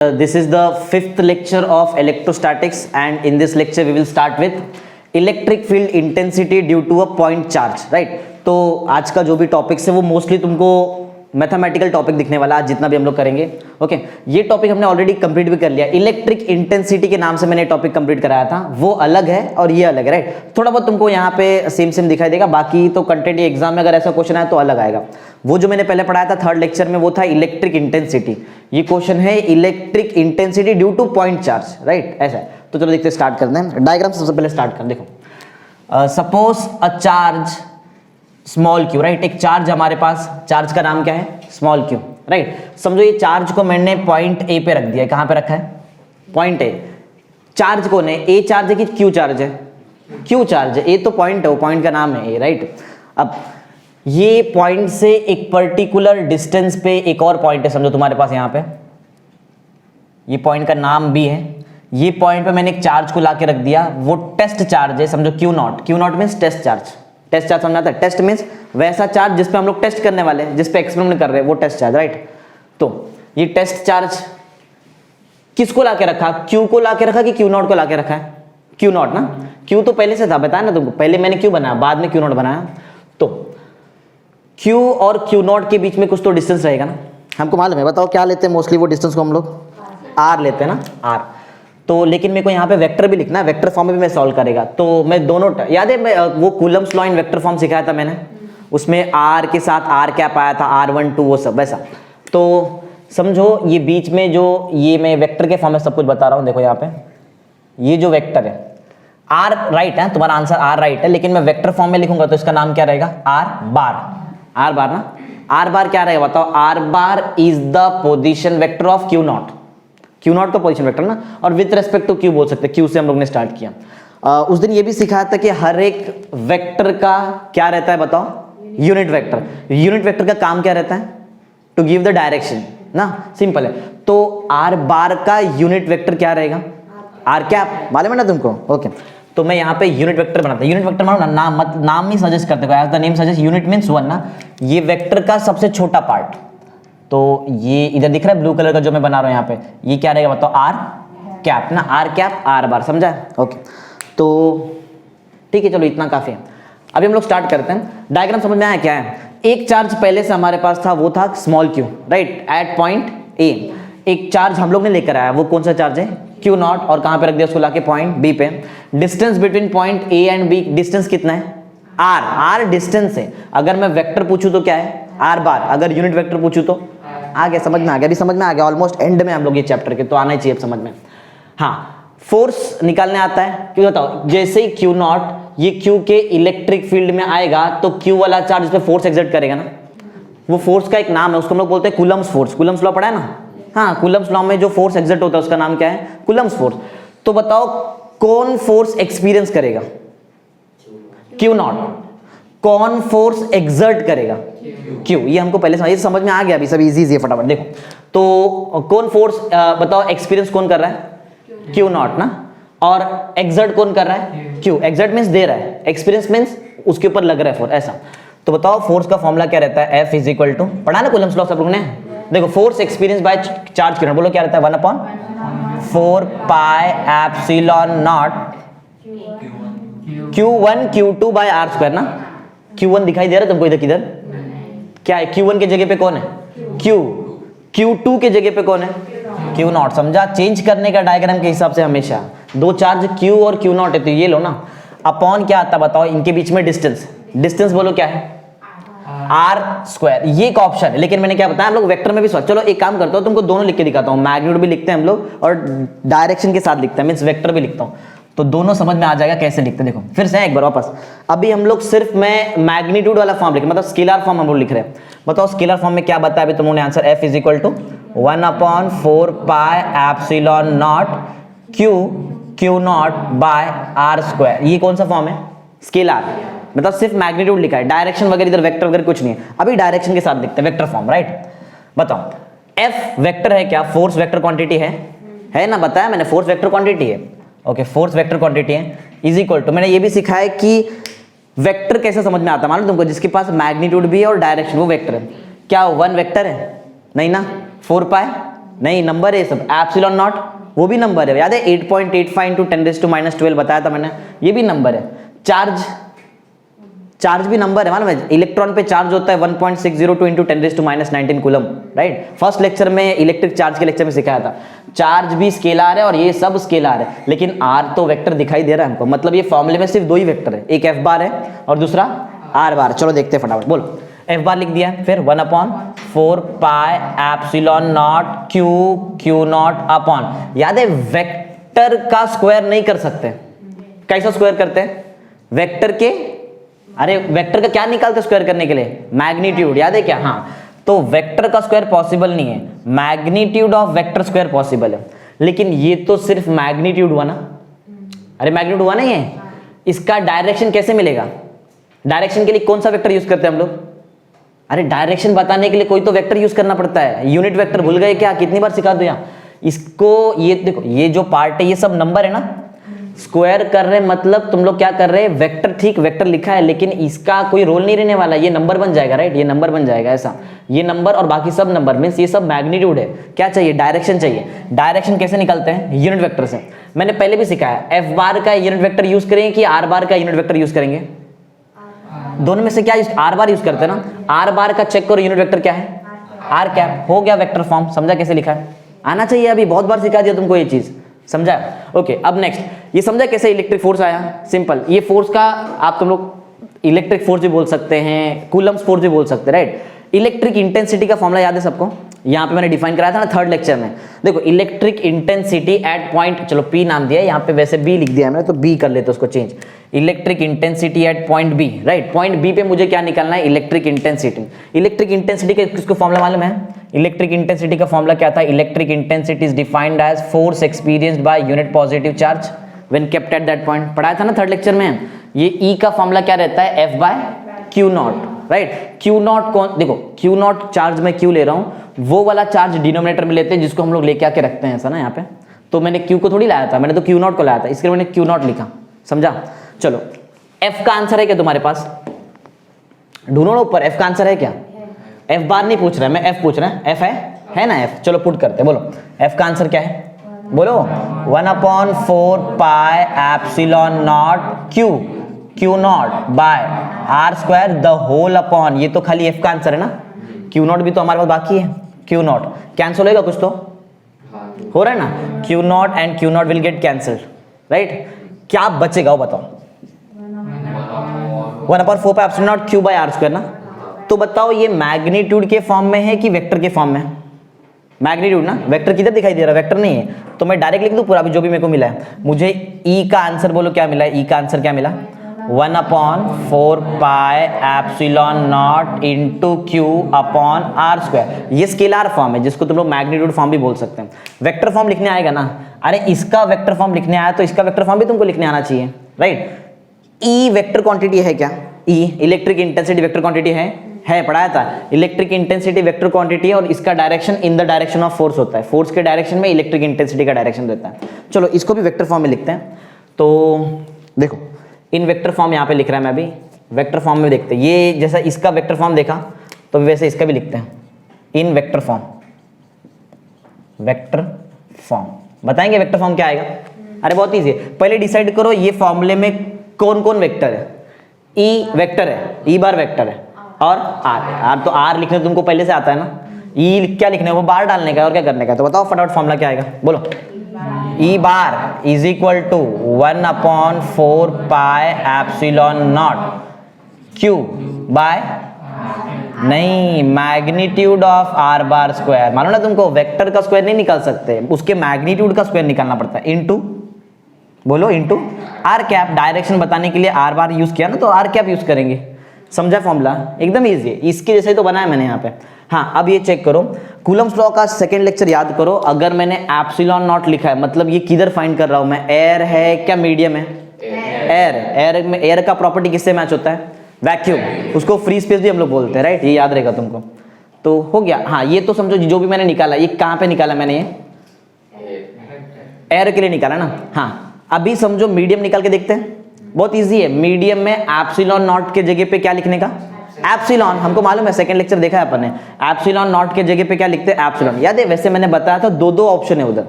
This is the fifth lecture of electrostatics, and in this lecture we will start with electric field intensity due to a point charge, right? तो आज का जो भी topics है वो mostly तुमको mathematical topic दिखने वाला आज जितना भी हम लोग करेंगे। ओके, ये टॉपिक हमने ऑलरेडी कंप्लीट भी कर लिया। इलेक्ट्रिक इंटेंसिटी के नाम से मैंने टॉपिक कंप्लीट कराया था, वो अलग है और ये अलग है, राइट? थोड़ा बहुत तुमको यहाँ पे सेम सेम दिखाई देगा, बाकी तो कंटेंट ये एग्जाम में अगर ऐसा क्वेश्चन आया तो अलग आएगा। वो जो मैंने पहले पढ़ाया था थर्ड लेक्चर में वो था इलेक्ट्रिक इंटेंसिटी। ये क्वेश्चन है electric intensity due two point charge, right? ऐसा है। तो चलो देखते स्टार्ट करते हैं। डायग्राम सबसे पहले स्टार्ट कर देखो। Suppose a charge small Q, right? एक चार्ज हमारे पास, चार्ज का नाम क्या है? Small Q, right? समझो ये चार्ज को मैंने पॉइंट ए पे रख दिया है। कहां पे रखा है? Point A. चार्ज कौन है? ए चार्ज है कि क्यू चार्ज है? क्यू चार्ज है। ए तो पॉइंट है, वो पॉइंट का नाम है ए, राइट? अब ये पॉइंट से एक पर्टिकुलर डिस्टेंस पे एक और पॉइंट है, समझो तुम्हारे पास यहाँ पे ये पॉइंट का नाम भी है। ये पॉइंट पे मैंने एक चार्ज को लाके रख दिया, वो टेस्ट चार्ज है, समझो Q naught. Q naught means test charge. Test charge समझ आता है? टेस्ट मीन्स वैसा चार्ज जिस पे हम लोग टेस्ट करने वाले हैं, जिस पे एक्सपेरिमेंट कर रहे हैं, वो टेस्ट चार्ज, राइट? तो ये टेस्ट चार्ज किसको लाके रखा? क्यू को लाके रखा कि क्यू नॉट को लाके रखा है? क्यू नॉट ना। क्यू तो पहले से था, बताया ना तुमको, पहले मैंने क्यू बनाया, बाद में क्यू नॉट बनाया। तो क्यू और क्यू नॉट के बीच में कुछ तो डिस्टेंस रहेगा ना, हमको मालूम है। बताओ क्या लेते हैं मोस्टली वो डिस्टेंस को हम लोग? आर लेते हैं ना, आर। तो लेकिन मेरे को यहाँ पे वेक्टर भी लिखना है, वेक्टर फॉर्म में भी मैं सॉल्व करेगा। तो मैं दोनों, याद है मैं वो Coulomb's law in vector form सिखाया था मैंने, उसमें आर के साथ आर कैप आया था, R1 2 वो सब वैसा। तो समझो ये बीच में जो ये मैं वेक्टर के फॉर्म में सब कुछ बता रहा हूँ। देखो यहाँ पे ये जो वेक्टर है आर राइट है, तुम्हारा आंसर आर राइट है, लेकिन मैं वेक्टर फॉर्म में लिखूंगा तो इसका नाम क्या रहेगा? Are bar. आर बार ना। आर बार क्या रहेगा बताओ? Are bar is the position vector of Q naught. Q not का पोजीशन वेक्टर ना, और विद रेस्पेक्ट टू क्यू बोल सकते हैं, क्यू से हम लोग ने स्टार्ट किया। उस दिन ये भी सिखाया था कि हर एक वेक्टर का क्या रहता है बताओ? Unit vector. यूनिट वेक्टर का काम क्या रहता है? टू गिव द डायरेक्शन ना, सिंपल है। तो आर बार का यूनिट वेक्टर क्या रहेगा? R cap. मालूम है ना तुमको? ओके, तो मैं यहाँ पे यूनिट वेक्टर बनाता हूँ। यूनिट वेक्टर मानो ना, नाम ही सजेस्ट करते हो, as the name suggest, unit means one ना। ये वेक्टर का सबसे छोटा पार्ट, तो ये इधर दिख रहा है ब्लू कलर का जो मैं बना रहा हूं यहाँ पे, ये क्या रहेगा बताओ? आर कैप ना। आर कैप आर बार, समझा? ओके, तो ठीक है, चलो इतना काफी है। अभी हम लोग स्टार्ट करते हैं। डायग्राम समझ में आया क्या है? एक चार्ज पहले से हमारे पास था, वो था small Q, right? At point A. एक चार्ज हम लोग ने लेकर आया, वो कौन सा चार्ज है? Q naught. और कहां पे रख दिया उसको? लाके पॉइंट बी पे। Distance between point A and B, distance कितना है? आर। आर डिस्टेंस है। अगर मैं वेक्टर पूछूं तो क्या है? आर बार। अगर यूनिट वेक्टर पूछूं तो आ गया, समझ में आ गया? अभी समझ में आ गया, ऑलमोस्ट एंड में हम लोग ये चैप्टर के, तो आना ही चाहिए अब समझ में। हाँ, फोर्स निकालने आता है क्यों? बताओ। जैसे ही क्यू नॉट ये क्यू के इलेक्ट्रिक फील्ड में आएगा तो क्यू वाला चार्ज इस पे फोर्स एक्सर्ट करेगा ना। वो फोर्स का एक नाम है, उसको हम लोग बोलते हैं कूलम्स फोर्स। कूलम्स लॉ पढ़ा है ना? हाँ, कूलम्स लॉ में जो फोर्स एक्सर्ट होता है उसका नाम क्या है? Coulomb's force. तो बताओ कौन फोर्स एक्सपीरियंस करेगा? Q naught. कौन फोर्स एक्सर्ट करेगा? क्यू। ये हमको पहले समझ में आ गया, अभी सब इजी है, फटाफट देखो। तो कौन फोर्स बताओ एक्सपीरियंस कौन कर रहा है? क्यू नॉट ना। और एक्सर्ट कौन कर रहा है? क्यू। एक्सर्ट मींस दे रहा है, एक्सपीरियंस मींस उसके ऊपर लग रहा है फोर्स, ऐसा। तो बताओ फोर्स का फॉर्मूला क्या रहता है? F इज इक्वल टू, पढ़ा ना कूलम्स लॉ सब लोगों ने? देखो, force experience by charge Q naught, बोलो क्या रहता है? 1/4 pi epsilon naught Q1 Q2 by are square ना। Q1 दिखाई दे रहा है तुमको इधर? किधर क्या है? Q1 के जगह पे कौन है? Q। Q2 के जगह पे कौन है? Q not. समझा? चेंज करने का डायग्राम के हिसाब से हमेशा दो चार्ज Q और Q नॉट है, तो ये लो ना। अपॉन क्या आता बताओ? इनके बीच में डिस्टेंस। डिस्टेंस बोलो क्या है? R square. ये एक ऑप्शन है, लेकिन मैंने क्या बताया हम लोग वेक्टर में भी सॉल्व। चलो एक काम करता हूँ, तुमको दोनों लिख के दिखाता हूँ। मैग्नीट्यूड भी लिखते हैं हम लोग और डायरेक्शन के साथ लिखते हैं, मींस वेक्टर भी लिखता हूँ, तो दोनों समझ में आ जाएगा कैसे लिखते हैं। देखो फिर से एक बार वापस, अभी हम लोग सिर्फ मैं मैग्नीट्यूड वाला फॉर्म लिख, मतलब स्केलर फॉर्म हम लोग लिख रहे हैं। बताओ स्केलर फॉर्म में क्या बताया अभी तुमने answer? F is equal to 1/4 pi epsilon naught Q naught by are square. ये कौन सा फॉर्म है? स्केलर। मतलब सिर्फ मैग्नीट्यूड लिखा है, डायरेक्शन वगैरह इधर वेक्टर वगैरह कुछ नहीं है। अभी डायरेक्शन के साथ लिखते हैं, वेक्टर फॉर्म, राइट? बताओ F वेक्टर है क्या? फोर्स वेक्टर क्वांटिटी है ना? बताया मैंने, फोर्स वेक्टर क्वांटिटी है। ओके, फोर्स वेक्टर क्वांटिटी है इज इक्वल टू, मैंने ये भी सिखाया कि वेक्टर कैसे समझ में आता है मालूम तुमको? जिसके पास मैग्नीट्यूड भी है और डायरेक्शन, वो वेक्टर है। क्या 1 वेक्टर है? नहीं ना। 4 पाई नहीं, नंबर है सब, एप्सिलॉन नॉट वो भी नंबर है, याद है 8.85 इंटू 10⁻12 बताया था मैंने, ये भी नंबर है। चार्ज भी नंबर है, मालूम है, इलेक्ट्रॉन पे चार्ज होता है 1.602 into 10⁻19 coulomb, right. First lecture में इलेक्ट्रिक चार्ज के लेक्चर में सिखाया था, चार्ज भी स्केलर है और ये सब स्केलर है, लेकिन आर तो वेक्टर दिखाई दे रहा है हमको, मतलब ये फॉर्मूले में सिर्फ दो ही वेक्टर है, एक एफ बार है और दूसरा आर बार। चलो देखते हैं फटाफट, बोलो। एफ बार लिख दिया, फिर 1/4 pi epsilon naught Q not upon, याद है वेक्टर का स्क्वायर नहीं कर सकते, कैसा स्क्वायर करते हैं वेक्टर के, अरे वेक्टर का क्या निकालते स्क्वायर करने के लिए, मैग्नीट्यूड, याद है क्या, हाँ। तो वेक्टर का स्क्वायर पॉसिबल नहीं है, magnitude of vector square possible है, लेकिन ये तो सिर्फ मैग्नीट्यूड हुआ ना, अरे मैग्नीट्यूड हुआ नहीं है, इसका डायरेक्शन कैसे मिलेगा, डायरेक्शन के लिए कौन सा वेक्टर यूज करते हैं हम लोग, अरे डायरेक्शन बताने के लिए कोई तो वेक्टर यूज करना पड़ता है, यूनिट वेक्टर भूल गए क्या, कितनी बार सिखा दिया इसको। ये देखो, ये जो पार्ट है ये सब नंबर है ना, स्क्वायर कर रहे मतलब तुम लोग क्या कर रहे हैं, वेक्टर, ठीक वेक्टर लिखा है लेकिन इसका कोई रोल नहीं रहने वाला, ये नंबर बन जाएगा, राइट, ये नंबर बन जाएगा ऐसा, ये नंबर और बाकी सब नंबर मींस ये सब मैग्नीट्यूड है। क्या चाहिए, डायरेक्शन चाहिए। डायरेक्शन कैसे निकालते हैं, यूनिट वेक्टर से, मैंने पहले भी सिखाया, एफ बार का यूनिट वेक्टर यूज करेंगे कि आर बार का यूनिट वेक्टर यूज करेंगे, दोनों में से क्या आर बार यूज करते हैं ना, आर बार का चेक करो यूनिट वेक्टर क्या है, आर कैप, हो गया वेक्टर फॉर्म, समझा कैसे लिखा है, आना चाहिए, अभी बहुत बार सिखा दिया तुमको ये चीज, समझा। ओके, अब नेक्स्ट ये समझा कैसे इलेक्ट्रिक फोर्स आया, सिंपल, ये फोर्स का आप तुम लोग इलेक्ट्रिक फोर्स भी बोल सकते हैं, कूलम्स फोर्स भी बोल सकते हैं, राइट। इलेक्ट्रिक इंटेंसिटी का फॉर्मूला याद है सबको, यहाँ पे मैंने डिफाइन कराया था ना थर्ड लेक्चर में, देखो इलेक्ट्रिक इंटेंसिटी एट पॉइंट, चलो पी नाम दिया, यहाँ पे वैसे बी लिख दिया मैंने, तो बी कर लेते उसको change, electric intensity at point B, right. Point B पे मुझे क्या निकालना है, इलेक्ट्रिक इंटेंसिटी। इलेक्ट्रिक इंटेंसिटी का किसको फॉर्मूला मालूम है, इलेक्ट्रिक इंटेंसिटी का फॉर्मूला क्या था, electric intensity is defined as force experienced by unit positive charge when kept at that point, पढ़ाया था ना थर्ड लेक्चर में। ये ई का फॉर्मूला क्या रहता है, F by Q naught, right. Q naught कौन, देखो क्यू नॉट चार्ज में क्यू ले रहा हूँ, वो वाला चार्ज डिनोमिनेटर में लेते हैं जिसको हम लोग लेके आके रखते हैं ऐसा ना यहाँ पे, तो मैंने क्यू को थोड़ी लाया था, मैंने तो क्यू नॉट को लाया था, इसलिए मैंने क्यू नॉट लिखा, समझा। चलो एफ का आंसर है क्या तुम्हारे पास, ढूंढो ना ऊपर, एफ का आंसर है क्या, एफ बार नहीं पूछ रहा है मैं, एफ पूछ रहा है, एफ है ना एफ, चलो पुट करते, बोलो एफ का आंसर क्या है, बोलो 1/4 pi epsilon naught Q naught by are square the whole upon, ये तो खाली एफ का आंसर है ना, क्यू नॉट भी तो हमारे पास बाकी है, क्यू नॉट कैंसिल होगा कुछ तो हो रहा है ना, Q naught and Q naught will get cancelled, right. क्या बचेगा वो बताओ, 1/4 pi epsilon naught Q by are square ना, तो बताओ ये मैग्नीट्यूड के फॉर्म में है कि वेक्टर के फॉर्म में, मैग्नीट्यूड ना, वेक्टर किधर दिखाई दे रहा है, वेक्टर नहीं है, तो मैं डायरेक्ट लिख दूं पूरा भी जो भी मेरे को मिला है, मुझे ई का आंसर बोलो क्या मिला है, ई का आंसर क्या मिला, 1/4 pi epsilon naught into Q upon R square, ये स्केलर फॉर्म है जिसको तुम लोग मैग्नीट्यूड फॉर्म भी बोल सकते हैं। वेक्टर फॉर्म लिखने आएगा ना, अरे इसका वेक्टर फॉर्म लिखने आया तो इसका वेक्टर फॉर्म भी तुमको लिखने आना चाहिए, राइट। ई वेक्टर क्वांटिटी है क्या, ई इलेक्ट्रिक इंटेंसिटी वेक्टर क्वांटिटी है, पढ़ाया था, इलेक्ट्रिक इंटेंसिटी वेक्टर क्वांटिटी है और इसका direction in the direction of force होता है, फोर्स के डायरेक्शन में इलेक्ट्रिक इंटेंसिटी का डायरेक्शन रहता है। चलो इसको भी वेक्टर फॉर्म में लिखते हैं, तो देखो इन वेक्टर फॉर्म यहाँ पे लिख रहा है मैं अभी, वेक्टर फॉर्म में देखते हैं, ये जैसा इसका वेक्टर फॉर्म देखा तो वैसे इसका भी लिखते हैं इन वेक्टर फॉर्म, वेक्टर फॉर्म बताएंगे वेक्टर फॉर्म क्या आएगा, अरे बहुत ईजी है, पहले डिसाइड करो ये फॉर्मूले में कौन कौन वेक्टर है, ई वेक्टर है, ई बार वेक्टर है और आर तो आर लिखने तुमको पहले से आता है ना, ई क्या लिखना है वो बार डालने का और क्या करने का, तो बताओ फटाफट फॉर्मूला क्या आएगा, बोलो E bar is equal to 1/4 pi epsilon naught Q by, नहीं magnitude of are bar square, मानो ना तुमको वेक्टर का स्क्वायर नहीं निकाल सकते, उसके मैग्नीट्यूड का स्क्वायर निकालना पड़ता है, इनटू बोलो इनटू आर कैप, डायरेक्शन बताने के लिए आर बार यूज किया ना तो आर कैप यूज करेंगे, समझा फॉर्मूला, एकदम इजी है, इसके जैसे तो बनाया मैंने यहाँ पे। हाँ अब ये चेक करो, कूलम्स लॉ का सेकंड लेक्चर याद करो, अगर मैंने एप्सिलॉन नॉट लिखा है मतलब ये किधर फाइंड कर रहा हूं मैं, एयर है क्या मीडियम है, एयर में एयर का प्रॉपर्टी किससे मैच होता है, वैक्यूम, उसको फ्री स्पेस भी हम लोग बोलते हैं, राइट, ये याद रहेगा तुमको, तो हो गया। हाँ ये तो समझो जो भी मैंने निकाला, ये कहाँ पे निकाला मैंने, ये एयर के लिए निकाला ना। हाँ अभी समझो मीडियम निकाल के देखते हैं, बहुत इजी है, मीडियम में एप्सिलॉन नॉट के जगह पे क्या लिखने का, एप्सिलॉन, हमको मालूम है, सेकंड लेक्चर देखा है अपन ने। एप्सिलॉन नॉट के जगह पे क्या लिखते हैं? एप्सिलॉन। याद है? वैसे मैंने बताया था दो दो ऑप्शन है उधर।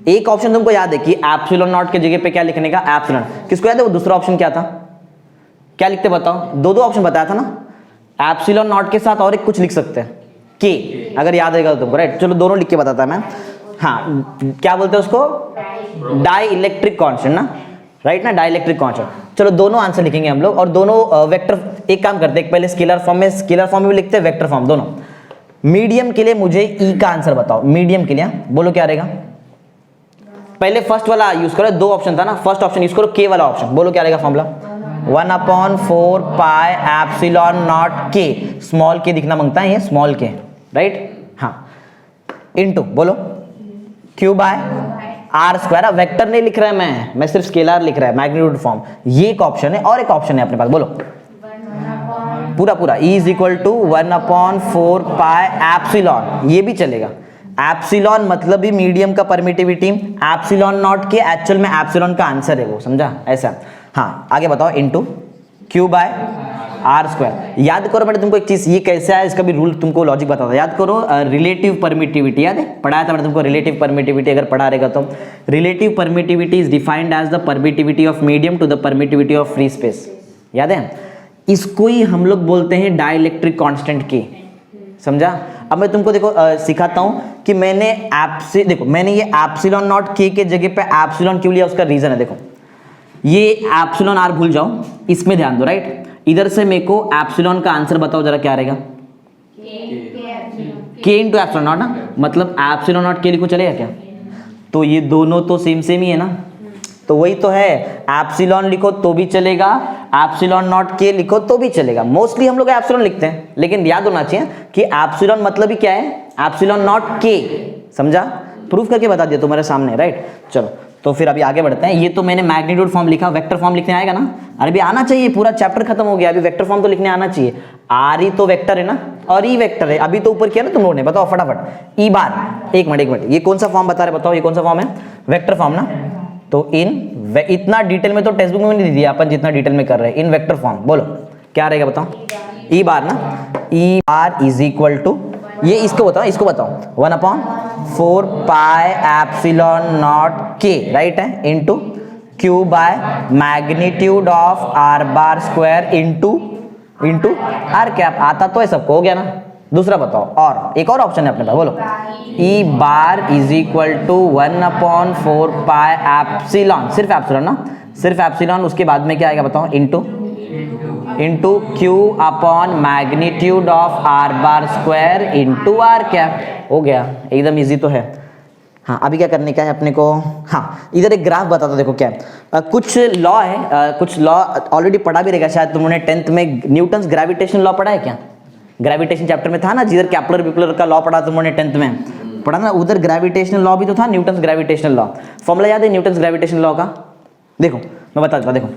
एक ऑप्शन तुमको याद है कि एप्सिलॉन नॉट के जगह पे क्या लिखने का? एप्सिलॉन। किसको याद है वो दूसरा ऑप्शन क्या था? क्या लिखते बताओ? दो दो ऑप्शन बताया था ना। एप्सिलॉन नॉट के साथ और एक कुछ लिख सकते हैं, के, अगर याद रहेगा तो तुमको, राइट। चलो दोनों लिख के बताता मैं। हाँ, क्या बोलते हैं उसको? डाई इलेक्ट्रिक कॉन्स्टेंट ना, राइट ना, डाई इलेक्ट्रिक कॉन्स्टेंट। चलो दोनों आंसर लिखेंगे हम लोग, और दोनों वेक्टर। एक काम करते हैं, पहले स्केलर फॉर्म में, स्केलर फॉर्म में भी लिखते हैं, वेक्टर फॉर्म दोनों। मीडियम के लिए मुझे ई का आंसर बताओ, मीडियम के लिए बोलो क्या रहेगा? पहले फर्स्ट वाला यूज करो, दो ऑप्शन था ना, फर्स्ट ऑप्शन यूज करो, के वाला ऑप्शन। बोलो क्या रहेगा फॉर्मूला? 1/4 पाई एप्सिलॉन नॉट के, स्मॉल के दिखना मांगता है ये, स्मॉल के, राइट। हाँ, इनटू बोलो Q bye are square. Vector नहीं लिख रहा है मैं सिर्फ स्केलर लिख रहा है, मैग्नीट्यूड फॉर्म। ये एक ऑप्शन है, और एक ऑप्शन है अपने पास, बोलो पूरा पूरा। E is equal to 1/4 pi epsilon, ये भी चलेगा। एप्सिलॉन मतलब भी मीडियम का परमिटिविटी, एप्सिलॉन नॉट के एक्चुअल में एप्सिलॉन का आंसर है वो, समझा? ऐसा। हाँ, आगे बताओ, into Q by are square. याद करो मैंने तुमको एक चीज, ये कैसे है इसका भी रूल तुमको लॉजिक बता था। याद करो, रिलेटिव परमिटिविटी, याद है पढ़ाया था मैंने तुमको रिलेटिव परमिटिविटी, अगर पढ़ा रहेगा तो। Relative permittivity is defined as the permittivity of medium to the permittivity of free space. याद है? इसको ही हम लोग बोलते हैं डाइलेक्ट्रिक कांस्टेंट के, समझा? अब मैं तुमको देखो सिखाता हूं कि मैंने देखो मैंने ये एप्सिलॉन नॉट के जगह पे एप्सिलॉन क्यों लिया, उसका रीजन है। देखो ये एप्सिलॉन आर भूल जाओ, इसमें ध्यान दो, राइट। इधर से मेरे को एप्सिलॉन का आंसर बताओ जरा, क्या रहेगा? के इंटू एप्सिलॉन नॉट ना, मतलब एप्सिलॉन नॉट के लिखो, चलेगा क्या? तो ये दोनों तो सेम सेम ही है ना, तो वही तो है। एप्सिलॉन लिखो तो भी चलेगा, एप्सिलॉन नॉट के लिखो तो भी चलेगा। मोस्टली हम लोग एप्सिलॉन लिखते हैं, लेकिन याद होना चाहिए कि एप्सिलॉन मतलब ही क्या है? एप्सिलॉन नॉट के, समझा? प्रूफ करके बता दिया तुम्हारे सामने, राइट। चलो तो फिर अभी आगे बढ़ते हैं। ये तो मैंने मैग्नीट्यूड फॉर्म लिखा, वेक्टर फॉर्म लिखने आएगा ना? अरे भी आना चाहिए, पूरा चैप्टर खत्म हो गया, अभी वेक्टर फॉर्म तो लिखने आना चाहिए। आर ही तो वेक्टर है ना, और ई वेक्टर है। अभी तो ऊपर किया ना तुम लोगों ने, बताओ फटाफट। ई बार, एक मिनट, ये कौन सा फॉर्म बता रहे, बताओ ये कौन सा फॉर्म है? वेक्टर फॉर्म ना। तो इतना डिटेल में तो टेक्स्ट बुक में नहीं दिया अपन जितना डिटेल में कर रहे हैं। इन वेक्टर फॉर्म बोलो क्या रहेगा, बताओ? ई बार ना, E bar is equal to, ये इसको बताओ 1/4 पाई एप्सिलॉन नॉट के, राइट है, into Q by magnitude of are bar square into are cap. आता तो है सबको, हो गया ना? दूसरा बताओ, और एक और ऑप्शन है अपने पास, बोलो। E bar is equal to 1/4 pi epsilon, सिर्फ एप्सिलॉन ना, सिर्फ एप्सिलॉन, उसके बाद में क्या आएगा बताओ? Into Q upon magnitude of are bar square into are cap. हो गया, एकदम इजी तो है। हाँ, अभी क्या करने का है अपने को? हाँ, इधर एक ग्राफ बताता, देखो क्या है। कुछ लॉ है, कुछ लॉ ऑलरेडी पढ़ा भी रहेगा शायद तुमने 10th में। न्यूटन्स ग्रेविटेशन लॉ पढ़ा है क्या? ग्रेविटेशन चैप्टर में था ना, जिधर कैपलर विपलर का लॉ पढ़ा तुमने 10th में, पढ़ा ना? उधर ग्रेविटेशनल लॉ भी तो था, न्यूटन्स ग्रेविटेशनल लॉ। फॉर्मूला याद है न्यूटन्स ग्रेविटेशनल लॉ का? देखो मैं बता देता, देखो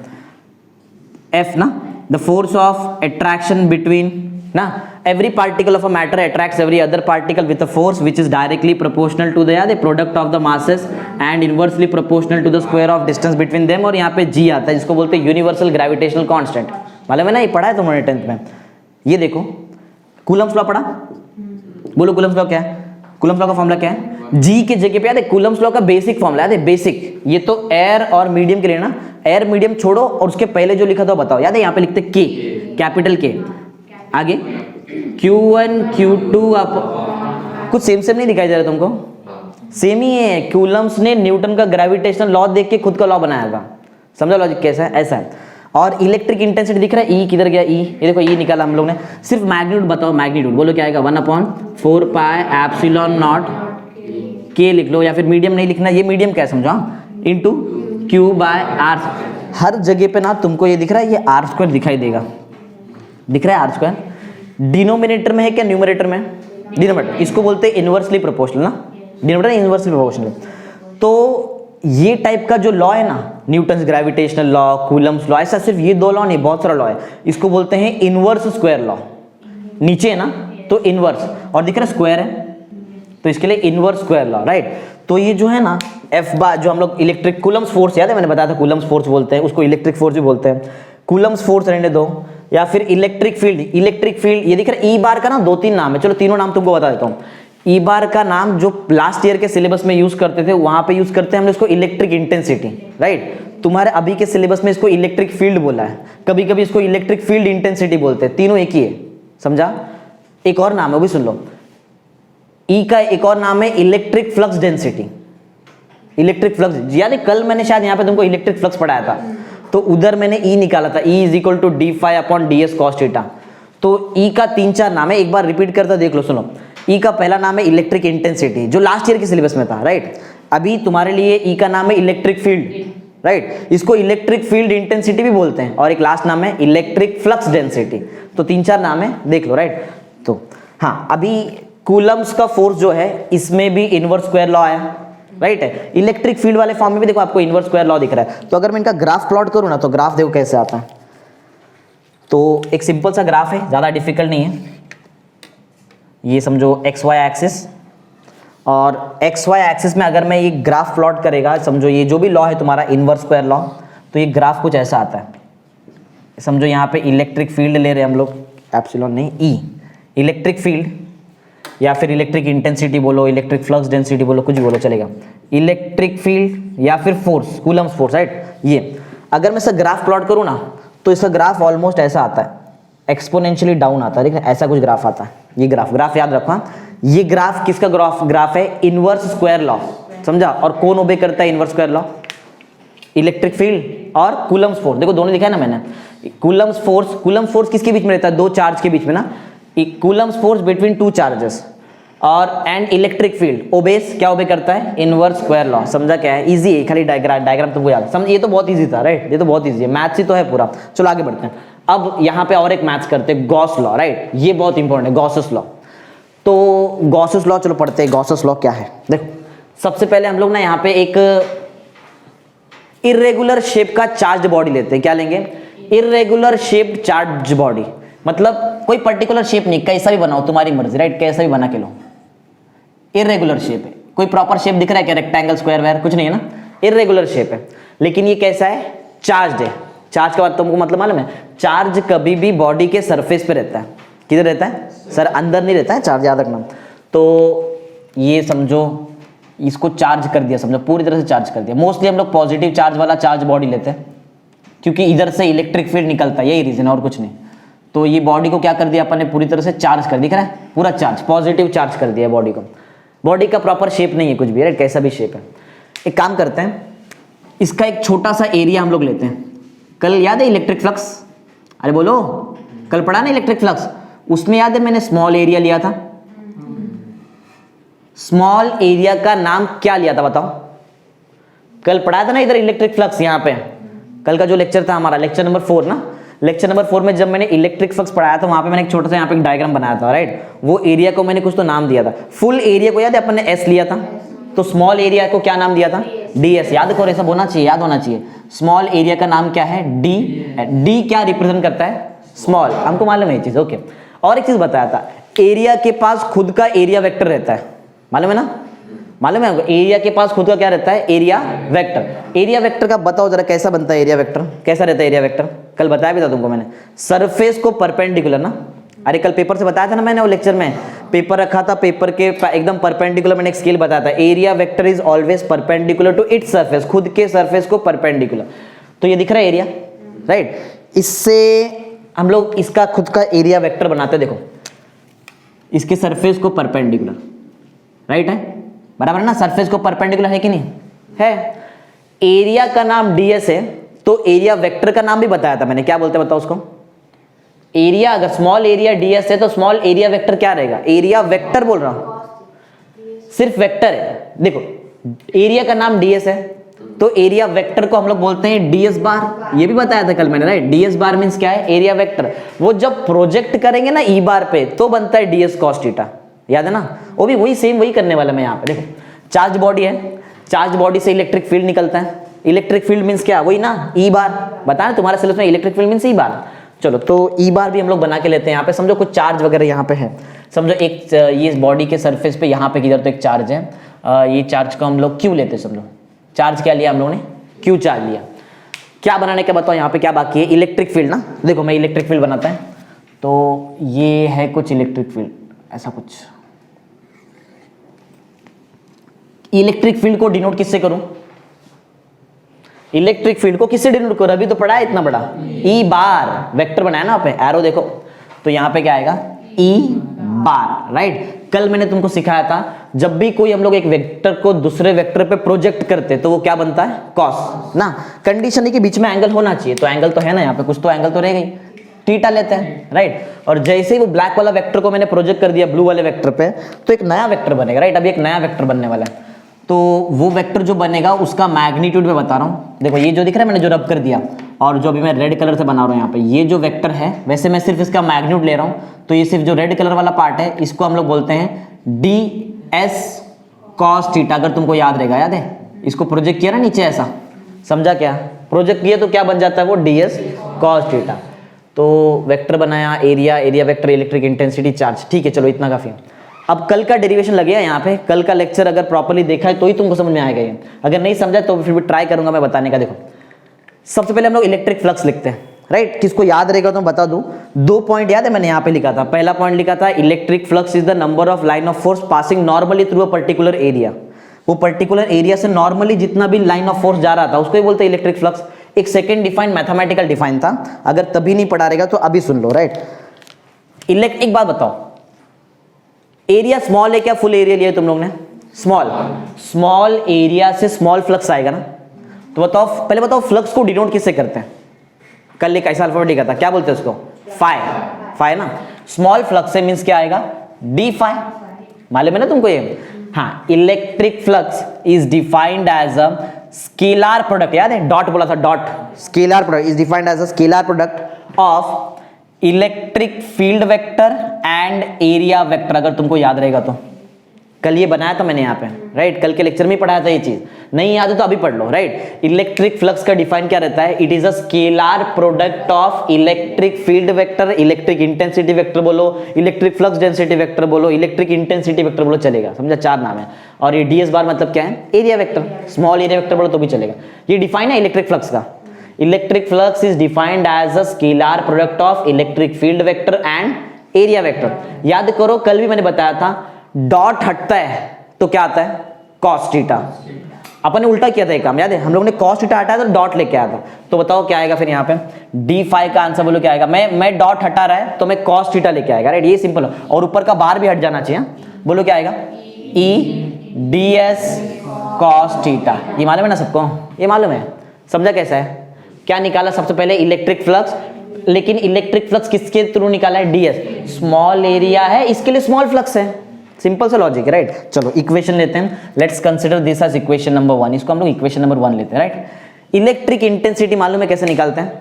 F ना, the force of attraction between ना, every particle of a matter attracts every other particle with a force which is directly proportional to the product of the masses and inversely proportional to the square of distance between them। और यहाँ पे G आता है, जिसको बोलते हैं universal gravitational constant. मालूम है ना, ये पढ़ा है तुमने 10th में। ये देखो कूलम्स लॉ पढ़ा, बोलो कूलम्स लॉ क्या है? कूलम्स लॉ का फॉर्मूला क्या है? G के जगह पे याद है कूलम्स लॉ का बेसिक फॉर्मूला, याद है? बेसिक, ये तो एयर और मीडियम के लिए ना, एयर मीडियम छोड़ो और उसके पहले जो लिखा था बताओ, याद है? यहाँ पे लिखते के, कैपिटल के, आगे Q1 Q2। आप कुछ सेम नहीं दिखाई दे रहा तुमको? सेम ही है। कूलम्स ने न्यूटन का ग्रेविटेशनल लॉ देख के खुद का लॉ बनाया था, समझा लॉजिक कैसा है? ऐसा है। और इलेक्ट्रिक इंटेंसिटी दिख रहा है, ई किधर गया? ई, ये देखो ई निकाला हम लोग ने। सिर्फ मैग्नीट्यूड बताओ, मैग्नीट्यूड बोलो क्या आएगा? 1/4 पाई एप्सिलॉन नॉट के लिख लो, या फिर मीडियम नहीं लिखना, ये मीडियम क्या समझो, इनटू क्यू बाय आर। हर जगह पे ना तुमको ये दिख रहा है, ये आर स्क्वायर दिखाई देगा, दिख रहा है आर स्क्वायर। डिनोमिनेटर में है क्या न्यूमरेटर में? डिनोमिनेटर, इसको बोलते हैं इनवर्सली प्रोपोर्शनल ना, डिनोमिनेटर इनवर्सली प्रोपोर्शनल। तो ये टाइप का जो लॉ है ना, Newton's gravitational law, Coulomb's law, ऐसा सिर्फ ये दो लॉ नहीं, बहुत सारा लॉ है। इसको बोलते हैं इनवर्स स्क्वायर लॉ। नीचे है ना तो इनवर्स, और दिख रहा है स्क्वायर है तो इसके लिए इनवर्स स्क्वायर लॉ, राइट। तो ये जो है ना एफ बार, जो हम लोग इलेक्ट्रिक कूलम्स फोर्स, याद है मैंने बताया था कूलम्स फोर्स बोलते हैं उसको, इलेक्ट्रिक फोर्स भी बोलते हैं। कूलम्स फोर्स रहने दो, या फिर इलेक्ट्रिक फील्ड, इलेक्ट्रिक फील्ड ये दिख रहा है। ई बार का ना 2-3 नाम है, चलो तीनों नाम तुमको बता देता हूँ। ई बार का नाम जो लास्ट ईयर के सिलेबस में यूज करते थे वहां पे यूज करते हैं हम इसको इलेक्ट्रिक इंटेंसिटी, राइट। तुम्हारे अभी के सिलेबस में इसको इलेक्ट्रिक फील्ड बोला है, कभी कभी इसको इलेक्ट्रिक फील्ड इंटेंसिटी बोलते हैं, तीनों एक ही है, समझा। एक और नाम है वो भी सुन लो, ई का एक और नाम है electric flux density. Electric flux यानी कल मैंने शायद यहाँ पे तुमको इलेक्ट्रिक फ्लक्स पढ़ाया था, तो उधर मैंने ई निकाला था, E is equal to D phi upon D S cos theta. तो ई का 3-4 नाम है, एक बार रिपीट करता देख लो, सुनो। ई का पहला नाम है इलेक्ट्रिक इंटेंसिटी जो लास्ट ईयर के सिलेबस में था, राइट। अभी तुम्हारे लिए ई का नाम है इलेक्ट्रिक फील्ड, राइट। इसको इलेक्ट्रिक फील्ड इंटेंसिटी भी बोलते हैं, और एक लास्ट नाम है इलेक्ट्रिक फ्लक्स डेंसिटी। तो 3-4 नाम है, देख लो, राइट। तो हाँ, अभी कूलम्स का फोर्स जो है इसमें भी इनवर्स स्क्वायर लॉ आया, राइट है। इलेक्ट्रिक फील्ड वाले फॉर्म में भी देखो आपको इनवर्स स्क्वायर लॉ दिख रहा है। तो अगर मैं इनका ग्राफ प्लॉट करूं ना, तो ग्राफ देखो कैसे आता है। तो एक सिंपल सा ग्राफ है, ज्यादा डिफिकल्ट नहीं है। ये समझो एक्स वाई एक्सिस, और एक्स वाई एक्सिस में अगर मैं ये ग्राफ प्लॉट करेगा, समझो ये जो भी लॉ है तुम्हारा इनवर्स स्क्वायर लॉ, तो ये ग्राफ कुछ ऐसा आता है। समझो यहाँ पे इलेक्ट्रिक फील्ड ले रहे हैं हम लोग, एप्सिलॉन नहीं, ई इलेक्ट्रिक फील्ड, या फिर इलेक्ट्रिक इंटेंसिटी बोलो, इलेक्ट्रिक फ्लक्स डेंसिटी बोलो, कुछ भी बोलो चलेगा। इलेक्ट्रिक फील्ड या फिर फोर्स, कूलम्स फोर्स, राइट। ये अगर मैं इसका ग्राफ प्लॉट करूँ ना, तो इसका ग्राफ ऑलमोस्ट ऐसा आता है, एक्सपोनेंशियली डाउन आता है, ठीक है, ऐसा कुछ ग्राफ आता है। ये ग्राफ याद रखो। ये ग्राफ किसका ग्राफ है? इनवर्स स्क्वायर लॉ, समझा। और कौन ओबे करता है inverse square law? Electric field और कूलम्स फोर्स। देखो दोनों दिखाया ना मैंने। कूलम्स फोर्स किसके बीच में रहता है? दो चार्ज के बीच में ना। Coulomb's force between two charges, और एंड इलेक्ट्रिक फील्ड ओबेस क्या ओबे करता है? Inverse square law. समझा क्या है? इजी है, खाली डायग्राम तुमको याद समझ। ये तो बहुत इजी था, राइट। ये तो बहुत इजी है, मैथ्स ही तो है पूरा। चलो आगे बढ़ते हैं। अब यहाँ पे और एक मैथ्स करते हैं, गॉस लॉ, राइट। ये बहुत इंपॉर्टेंट है, गॉसेस लॉ। तो गॉसेस लॉ चलो पढ़ते हैं। गॉसेस लॉ क्या है? देखो सबसे पहले हम लोग ना यहाँ पे एक इर्रेगुलर शेप का चार्ज बॉडी लेते हैं। क्या लेंगे? Irregular shaped charge body. मतलब कोई पर्टिकुलर शेप नहीं, कैसा भी बनाओ तुम्हारी मर्जी, राइट। कैसा भी बना के लो, इर्रेगुलर शेप है। कोई प्रॉपर शेप दिख रहा है क्या? रेक्टेंगल, स्क्वायर वायर कुछ नहीं है ना, इर्रेगुलर शेप है। लेकिन ये कैसा है? चार्ज है। चार्ज का बात तुमको मतलब मालूम है? चार्ज कभी भी बॉडी के सरफेस पे रहता है। किधर रहता है सर? अंदर नहीं रहता है चार्ज, याद रखना। तो ये समझो इसको चार्ज कर दिया, समझो पूरी तरह से चार्ज कर दिया। मोस्टली हम लोग पॉजिटिव चार्ज वाला चार्ज बॉडी लेते हैं, क्योंकि इधर से इलेक्ट्रिक फील्ड निकलता है, यही रीजन और कुछ नहीं। तो ये बॉडी को क्या कर दिया अपन ने? पूरी तरह से चार्ज कर, दिख रहा है? पूरा चार्ज, पॉजिटिव चार्ज कर दिया बॉडी को। बॉडी का प्रॉपर शेप नहीं है कुछ भी, राइट, कैसा भी शेप है। एक काम करते हैं, इसका एक छोटा सा एरिया हम लोग लेते हैं। कल याद है इलेक्ट्रिक फ्लक्स? अरे बोलो, कल पढ़ा ना इलेक्ट्रिक फ्लक्स? उसमें याद है मैंने स्मॉल एरिया लिया था। स्मॉल एरिया का नाम क्या लिया था बताओ? कल पढ़ाया था ना इधर इलेक्ट्रिक फ्लक्स। यहाँ पे कल का जो लेक्चर था हमारा, लेक्चर नंबर 4 ना, लेक्चर नंबर 4 में जब मैंने इलेक्ट्रिक फ्लक्स पढ़ाया था, वहां पे मैंने एक छोटा सा यहाँ पे एक डायग्राम बनाया था, राइट। वो एरिया को मैंने कुछ तो नाम दिया था। फुल एरिया को याद है अपन ने एस लिया था, तो स्मॉल एरिया को क्या नाम दिया था? D S. याद करो, सब होना चाहिए, याद होना चाहिए। स्मॉल एरिया का नाम क्या है? डी। डी क्या रिप्रेजेंट करता है? स्मॉल। हमको मालूम है ये चीज, ओके। और एक चीज बताया था, एरिया के पास खुद का एरिया वेक्टर रहता है, मालूम है ना? मालूम है? एरिया के पास खुद का क्या रहता है? Area vector. एरिया वेक्टर का बताओ जरा, कैसा बनता है एरिया वेक्टर? कैसा रहता है एरिया वेक्टर? कल बताया भी था तुमको मैंने, सरफेस को परपेंडिकुलर ना। अरे कल पेपर से बताया था ना मैंने, वो लेक्चर में पेपर रखा था, पेपर के एकदम परपेंडिकुलर मैंने एक स्केल बताया था। Area vector is always perpendicular to its surface, खुद के सरफेस को परपेंडिकुलर। तो ये दिख रहा है एरिया, राइट। इससे हम लोग इसका खुद का एरिया वेक्टर बनाते हैं। देखो इसके सरफेस को परपेंडिकुलर, राइट है, बराबर ना? सरफेस को परपेंडिकुलर है कि नहीं है? एरिया का नाम ds है, तो एरिया वेक्टर का नाम भी बताया था मैंने, क्या बोलते हैं बताओ उसको? एरिया, अगर स्मॉल एरिया ds है तो स्मॉल एरिया वेक्टर क्या रहेगा? एरिया वेक्टर बोल रहा हूं, सिर्फ वेक्टर है। देखो एरिया का नाम ds है, तो एरिया वेक्टर को हम लोग बोलते हैं ds बार। ये भी बताया था कल मैंने, राइट। ds बार मींस क्या है? Area vector. वो जब प्रोजेक्ट करेंगे ना ई बार पे, तो बनता है ds cos थीटा, याद है ना? वो भी वही सेम वही करने वाला मैं यहाँ पे। देखो चार्ज बॉडी है, चार्ज बॉडी से इलेक्ट्रिक फील्ड निकलता है। इलेक्ट्रिक फील्ड मींस क्या? वही ना, ई बार। बताया ना तुम्हारे सिलेबस में, इलेक्ट्रिक फील्ड मींस ई बार। चलो तो ई बार भी हम लोग बना के लेते हैं। यहाँ पे समझो कुछ चार्ज वगैरह यहाँ पे है। समझो एक ये बॉडी के सरफेस पे यहाँ पे किधर तो एक चार्ज है, ये चार्ज को हम लोग क्यू लेते हैं। समझो चार्ज क्या लिया हम लोगों ने? क्यू चार्ज लिया। क्या बनाने का बताओ, यहाँ पे क्या बाकी है, इलेक्ट्रिक फील्ड ना। देखो मैं इलेक्ट्रिक फील्ड बनाता है, तो ये है कुछ इलेक्ट्रिक फील्ड, ऐसा कुछ। इलेक्ट्रिक फील्ड को डिनोट किससे करूं, इलेक्ट्रिक फील्ड को किससे डिनोट करूं, अभी तो पढ़ा है इतना बड़ा, ई बार, वेक्टर बनाया ना पे एरो देखो, तो यहां पे क्या आएगा, ई बार, राइट। कल मैंने तुमको सिखाया था, जब भी कोई हम लोग एक वेक्टर को दूसरे वेक्टर पे प्रोजेक्ट करते तो वो क्या बनता है, कॉस ना। कंडीशन है कि बीच में एंगल होना चाहिए, तो एंगल तो है ना, यहाँ पे कुछ तो एंगल तो रह गई, थीटा लेते हैं, राइट। और जैसे ही वो ब्लैक वाला वेक्टर को मैंने प्रोजेक्ट कर दिया ब्लू वाले वेक्टर पे, तो एक नया वेक्टर बनेगा, राइट। अभी एक नया वेक्टर बनने वाला है, तो वो वेक्टर जो बनेगा उसका मैग्नीट्यूड में बता रहा हूँ। देखो ये जो दिख रहा है मैंने जो रब कर दिया, और जो अभी मैं रेड कलर से बना रहा हूँ यहाँ पे, ये जो वेक्टर है, वैसे मैं सिर्फ इसका मैग्नीट्यूड ले रहा हूँ, तो ये सिर्फ जो रेड कलर वाला पार्ट है इसको हम लोग बोलते हैं डी एस कॉस थीटा। अगर तुमको याद रहेगा, याद है, इसको प्रोजेक्ट किया ना नीचे ऐसा, समझा क्या, प्रोजेक्ट किया तो क्या बन जाता है वो, डी एस कॉस थीटा। तो वेक्टर बनाया, area, area vector, electric intensity, charge, ठीक है, चलो इतना काफी। अब कल का डेरिवेशन लगेगा यहाँ पे, कल का लेक्चर अगर प्रॉपर्ली देखा है तो ही तुमको समझ में आएगा ये, अगर नहीं समझा तो फिर भी ट्राई करूंगा मैं बताने का। देखो सबसे पहले हम लोग इलेक्ट्रिक फ्लक्स लिखते हैं, राइट। किसको याद रहेगा तो मैं बता दूं, 2 पॉइंट याद है मैंने यहाँ पे लिखा था। पहला पॉइंट लिखा था, electric flux is the number of line of force passing normally through a particular area. वो पर्टिकुलर एरिया से नॉर्मली जितना भी लाइन ऑफ फोर्स जा रहा था उसको ही बोलते हैं इलेक्ट्रिक फ्लक्स। एक सेकेंड डिफाइन मैथमेटिकल डिफाइन था, अगर तभी नहीं पढ़ा रहेगा तो अभी सुन लो, राइट। एक बात बताओ, एरिया स्मॉल है क्या फुल एरिया लिया तुम लोग ने, स्मॉल, स्मॉल एरिया से स्मॉल फ्लक्स आएगा ना। तो बताओ, पहले बताओ फ्लक्स को डिनोट किससे करते हैं, कल एक ऐसा अल्फाबेट लिखा था, क्या बोलते हैं उसको, फाई, फाई ना। स्मॉल फ्लक्स से मींस क्या आएगा, डी फाई, मालूम है ना तुमको ये। हाँ, electric flux is defined as a scalar product, याद है डॉट बोला था, dot, scalar product is defined as a scalar product of electric field vector and area vector. अगर तुमको याद रहेगा तो कल ये बनाया था मैंने यहाँ पे, राइट। कल के लेक्चर में पढ़ाया था ये चीज, नहीं याद है तो अभी पढ़ लो, राइट। इलेक्ट्रिक फ्लक्स का डिफाइन क्या रहता है, it is a scalar product of electric field vector, electric intensity vector बोलो, इलेक्ट्रिक फ्लक्स डेंसिटी वेक्टर बोलो, इलेक्ट्रिक इंटेंसिटी वेक्टर बोलो, चलेगा, समझा, 4 नाम है। और ये डीएस बार मतलब क्या है, area vector, small area vector बोलो तो भी चलेगा। ये डिफाइन है इलेक्ट्रिक फ्लक्स का। Electric flux is defined as a scalar product of electric field vector and area vector. याद करो कल भी मैंने बताया था, डॉट हटता है तो क्या आता है, कॉस थीटा। अपन ने उल्टा किया था एक काम, याद है, हम लोग ने कॉस थीटा हटाया तो डॉट लेके आया था। तो बताओ क्या आएगा फिर यहाँ पे, डी फाई का आंसर बोलो क्या आएगा, मैं डॉट हटा रहा है तो मैं कॉस थीटा लेके आएगा, राइट। ये सिंपल, और ऊपर का बार भी हट जाना चाहिए, बोलो क्या आएगा, E D S cos theta. ये मालूम है ना सबको, ये मालूम है, समझा कैसा है। क्या निकाला सबसे पहले, इलेक्ट्रिक फ्लक्स, लेकिन इलेक्ट्रिक फ्लक्स किसके थ्रू निकाला है, डीएस, स्मॉल एरिया है इसके लिए स्मॉल फ्लक्स है, सिंपल सा लॉजिक है, राइट। चलो इक्वेशन लेते हैं, let's consider this as equation number 1, इसको हम लोग इक्वेशन नंबर 1 लेते हैं, राइट। इलेक्ट्रिक इंटेंसिटी मालूम है कैसे निकालते हैं,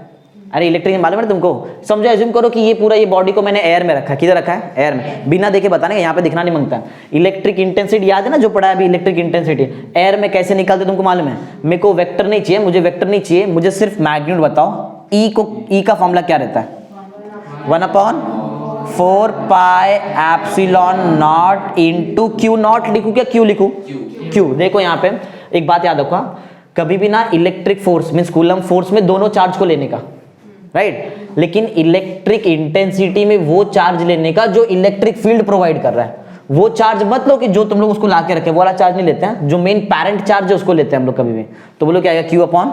अरे इलेक्ट्रिक मालूम है तुमको, समझो, एज्यूम करो कि ये पूरा ये बॉडी को मैंने एयर में रखा है, किधर रखा है, एयर में, बिना देखे बताने का, यहाँ पे दिखना नहीं मांगता है। इलेक्ट्रिक इंटेंसिटी याद है ना जो पढ़ा है अभी, इलेक्ट्रिक इंटेंसिटी एयर में कैसे निकालते तुमको मालूम है। मेरे को वेक्टर नहीं चाहिए, मुझे वेक्टर नहीं चाहिए, मुझे सिर्फ मैग्नीट्यूड बताओ। ई का फॉर्मूला क्या रहता है, 1/4 pi epsilon naught into Q not. लिखूं क्या, क्यू लिखूं, क्यू। देखो यहाँ पे एक बात याद रखो, कभी भी ना electric force means coulomb force में दोनों चार्ज को लेने का, राइट, लेकिन इलेक्ट्रिक इंटेंसिटी में वो चार्ज लेने का जो इलेक्ट्रिक फील्ड प्रोवाइड कर रहा है। वो चार्ज मत लो कि जो तुम लोग उसको ला के रखे, वो वाला चार्ज नहीं लेते हैं, जो मेन पैरेंट चार्ज है उसको लेते हैं हम लोग कभी भी। तो बोलो क्या आएगा, क्यू अपॉन,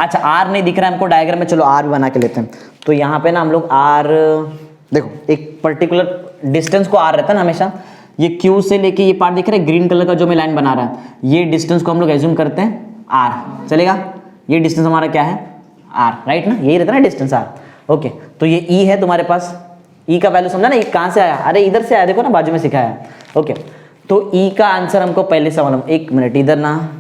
अच्छा आर नहीं दिख रहा है हमको डायग्राम में, चलो आर भी बना के लेते हैं। तो यहाँ पे ना हम लोग आर, देखो एक पर्टिकुलर डिस्टेंस को आर रहता है ना हमेशा, ये क्यू से लेके ये पार्ट दिख रहा है ग्रीन कलर का जो मैं लाइन बना रहा है, ये डिस्टेंस को हम लोग एज्यूम करते हैं आर, चलेगा। ये डिस्टेंस हमारा क्या है, आर, राइट ना, यही रहता है ना डिस्टेंस आर, ओके। तो ये ई है तुम्हारे पास, ई का वैल्यू समझा ना, ये कहाँ से आया, अरे इधर से आया, देखो ना बाजू में सिखाया है, ओके। तो ई का आंसर हमको पहले से मालूम, एक मिनट इधर ना,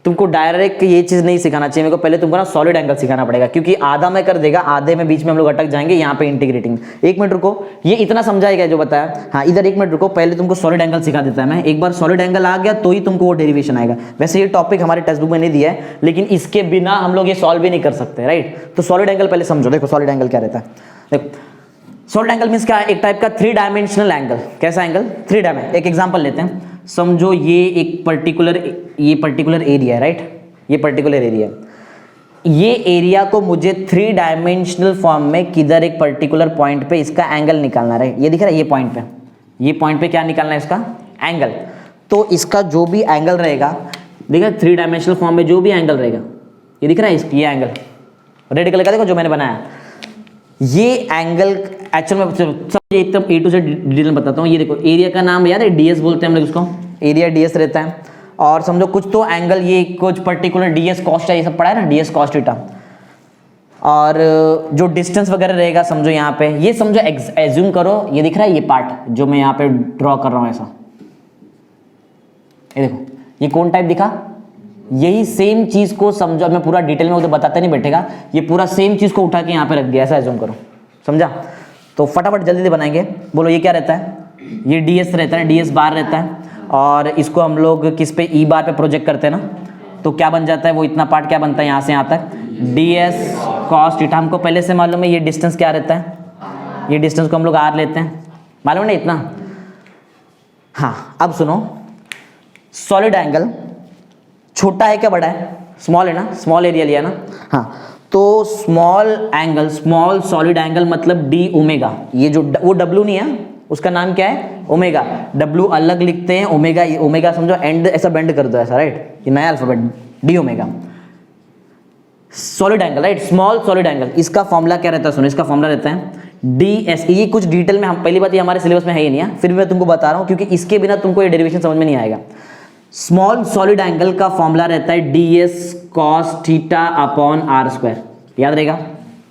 तुमको डायरेक्ट ये चीज नहीं सिखाना चाहिए, मेरे को पहले तुमको ना सॉलिड एंगल सिखाना पड़ेगा, क्योंकि आधा में कर देगा, आधे में बीच में हम लोग अटक जाएंगे, यहाँ पे इंटीग्रेटिंग। एक मिनट रुको, ये इतना समझाएगा जो बताया, हाँ इधर एक मिनट रुको, पहले तुमको सॉलिड एंगल सिखा देता है मैं, एक बार सॉलिड एंगल आ गया तो ही तुमको वो डेरिवेशन आएगा। वैसे ये टॉपिक हमारे टेक्स्ट बुक में नहीं दिया है, लेकिन इसके बिना हम लोग ये सॉल्व भी नहीं कर सकते, राइट। तो सॉलिड एंगल पहले समझो, देखो सॉलिड एंगल क्या रहता है, देखो सॉलिड एंगल मींस क्या है, एक टाइप का 3 डायमेंशनल एंगल। कैसा एंगल, 3 डायमेंशन। एक एग्जांपल लेते हैं, समझो ये एक पर्टिकुलर एरिया है, राइट, ये पर्टिकुलर एरिया है। ये एरिया को मुझे 3 डायमेंशनल फॉर्म में किधर एक पर्टिकुलर पॉइंट पे इसका एंगल निकालना है। ये दिख रहा है, ये पॉइंट पे क्या निकालना है इसका एंगल। तो इसका जो भी एंगल रहेगा, देखा 3 डायमेंशनल फॉर्म में जो भी एंगल रहेगा, ये दिख रहा है ये एंगल रेड कलर का, देखो जो मैंने बनाया, ये एंगल एक्चुअल में सब एकदम ए टू जेड डिटेल में बताता हूँ। ये देखो एरिया का नाम याद है, डीएस बोलते हैं हम लोग उसको, एरिया डीएस रहता है। और समझो कुछ तो एंगल, ये कुछ पर्टिकुलर डीएस कॉस्ट है, ये सब पढ़ा है ना, डीएस कॉस्ट थीटा। और जो डिस्टेंस वगैरह रहेगा समझो यहाँ पे, ये समझो एज्यूम करो ये दिख रहा है ये पार्ट जो मैं यहाँ पे ड्रॉ कर रहा हूँ ऐसा, ये देखो ये कौन टाइप दिखा, यही सेम चीज को समझो, मैं पूरा डिटेल में उधर बताता नहीं बैठेगा, ये पूरा सेम चीज को उठा के यहाँ पे रख दिया, ऐसा एज्यूम करो, समझा। तो फटाफट जल्दी से बनाएंगे। बोलो ये क्या रहता है, ये डीएस रहता है, डीएस बार रहता है, और इसको हम लोग किस पे ई बार पे प्रोजेक्ट करते हैं ना, तो क्या बन जाता है, वो इतना पार्ट क्या बनता है यहाँ से यहाँ तक, डीएस कॉस थीटा। हमको पहले से मालूम है ये डिस्टेंस क्या रहता है, ये डिस्टेंस को हम लोग आर लेते हैं, मालूम है ना इतना। हाँ अब सुनो, सॉलिड एंगल छोटा है क्या बड़ा है, स्मॉल है ना, स्मॉल एरिया लिया ना। हाँ तो small angle, small solid angle मतलब डी ओमेगा, ये जो वो डब्ल्यू नहीं है, उसका नाम क्या है ओमेगा, डब्ल्यू अलग लिखते हैं, ओमेगा, ओमेगा समझो एंड ऐसा बेंड कर दो ऐसा, राइट, ये नया alphabet D omega, solid angle, right, small solid angle. इसका फॉर्मूला क्या रहता है, सुनो इसका फॉर्मूला रहता है डी एस। ये कुछ डिटेल में हम, पहली बात ये हमारे सिलेबस में है ही नहीं है, फिर भी मैं तुमको बता रहा हूँ क्योंकि इसके बिना तुमको ये डेरिवेशन समझ में नहीं आएगा। स्मॉल सॉलिड एंगल का फॉर्मूला रहता है D S cos theta upon R square, याद रहेगा,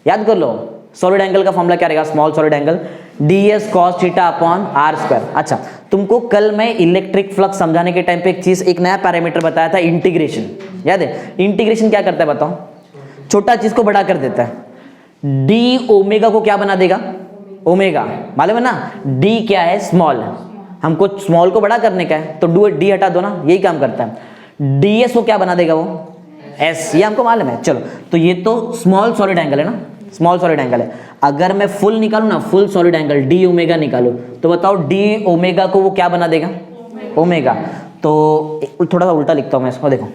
याद कर लो। सॉलिड एंगल का फॉर्मूला क्या रहेगा, small solid angle D S cos theta upon R square. अच्छा तुमको कल मैं इलेक्ट्रिक फ्लक्स समझाने के टाइम पे एक चीज, एक नया पैरामीटर बताया था, इंटीग्रेशन, याद है। इंटीग्रेशन क्या करता है बताओ, छोटा चीज को बड़ा कर देता है। डी ओमेगा को क्या बना देगा, ओमेगा, मालूम है ना, डी क्या है स्मॉल, हमको स्मॉल को बड़ा करने का है, तो डी हटा दो ना, यही काम करता है। डीएस को क्या बना देगा वो एस, ये हमको मालूम है। चलो तो ये तो स्मॉल सॉलिड एंगल है ना, स्मॉल सॉलिड एंगल है। अगर मैं फुल निकालू ना, full solid angle D omega निकालू, तो बताओ डी ओमेगा को वो क्या बना देगा, ओमेगा। तो थोड़ा सा उल्टा लिखता हूं मैं इसको, देखो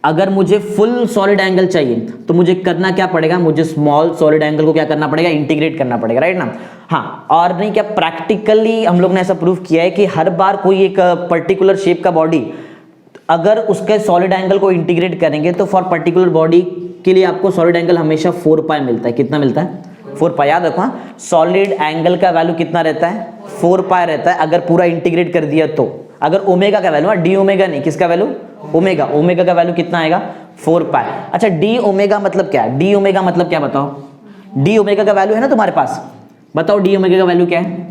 अगर मुझे फुल सॉलिड एंगल चाहिए तो मुझे करना क्या पड़ेगा, मुझे स्मॉल सॉलिड एंगल को क्या करना पड़ेगा, इंटीग्रेट करना पड़ेगा, राइट ना। हाँ और नहीं क्या, प्रैक्टिकली हम लोग ने ऐसा प्रूव किया है कि हर बार कोई एक पर्टिकुलर शेप का बॉडी, अगर उसके सॉलिड एंगल को इंटीग्रेट करेंगे तो फॉर पर्टिकुलर बॉडी के लिए आपको सॉलिड एंगल हमेशा 4 पाई मिलता है। कितना मिलता है, 4 पाई, याद रखो। सॉलिड एंगल का वैल्यू कितना रहता है, 4 पाई रहता है, अगर पूरा इंटीग्रेट कर दिया तो। अगर ओमेगा का वैल्यू, डी ओमेगा नहीं, किसका वैल्यू, ओमेगा, ओमेगा का वैल्यू कितना आएगा 4 पाई। अच्छा डी ओमेगा मतलब क्या, डी ओमेगा मतलब क्या बताओ, डी ओमेगा का वैल्यू है ना तुम्हारे पास, बताओ डी ओमेगा का वैल्यू क्या है,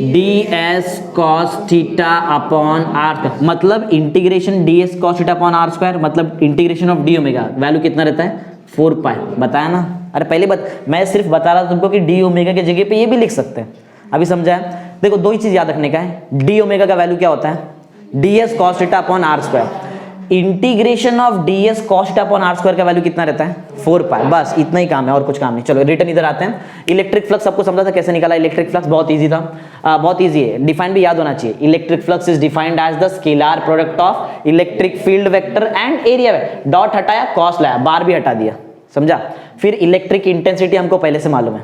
D S cos theta upon R, मतलब integration D S cos theta upon R square, मतलब integration of D omega, value कितना रहता है 4 पाई, बताया ना। अरे पहले मैं सिर्फ बता रहा था तुमको कि डी ओमेगा की जगह पे ये भी लिख सकते हैं, अभी समझा है। देखो दो ही चीज याद रखने का है, डी ओमेगा का वैल्यू क्या होता है, D S cos theta upon R square, integration of D S cos theta upon R square का वैल्यू कितना रहता है 4 पाई, बस इतना ही काम है और कुछ काम नहीं। चलो रिटर्न इधर आते हैं। इलेक्ट्रिक फ्लक्स सबको समझा था कैसे निकाला, इलेक्ट्रिक फ्लक्स बहुत इजी था, बहुत इजी है, डिफाइन भी याद होना चाहिए। Electric flux is defined as the scalar product of electric field vector and area, dot हटाया कॉस लाया, बार भी हटा दिया, समझा। फिर इलेक्ट्रिक इंटेंसिटी हमको पहले से मालूम है।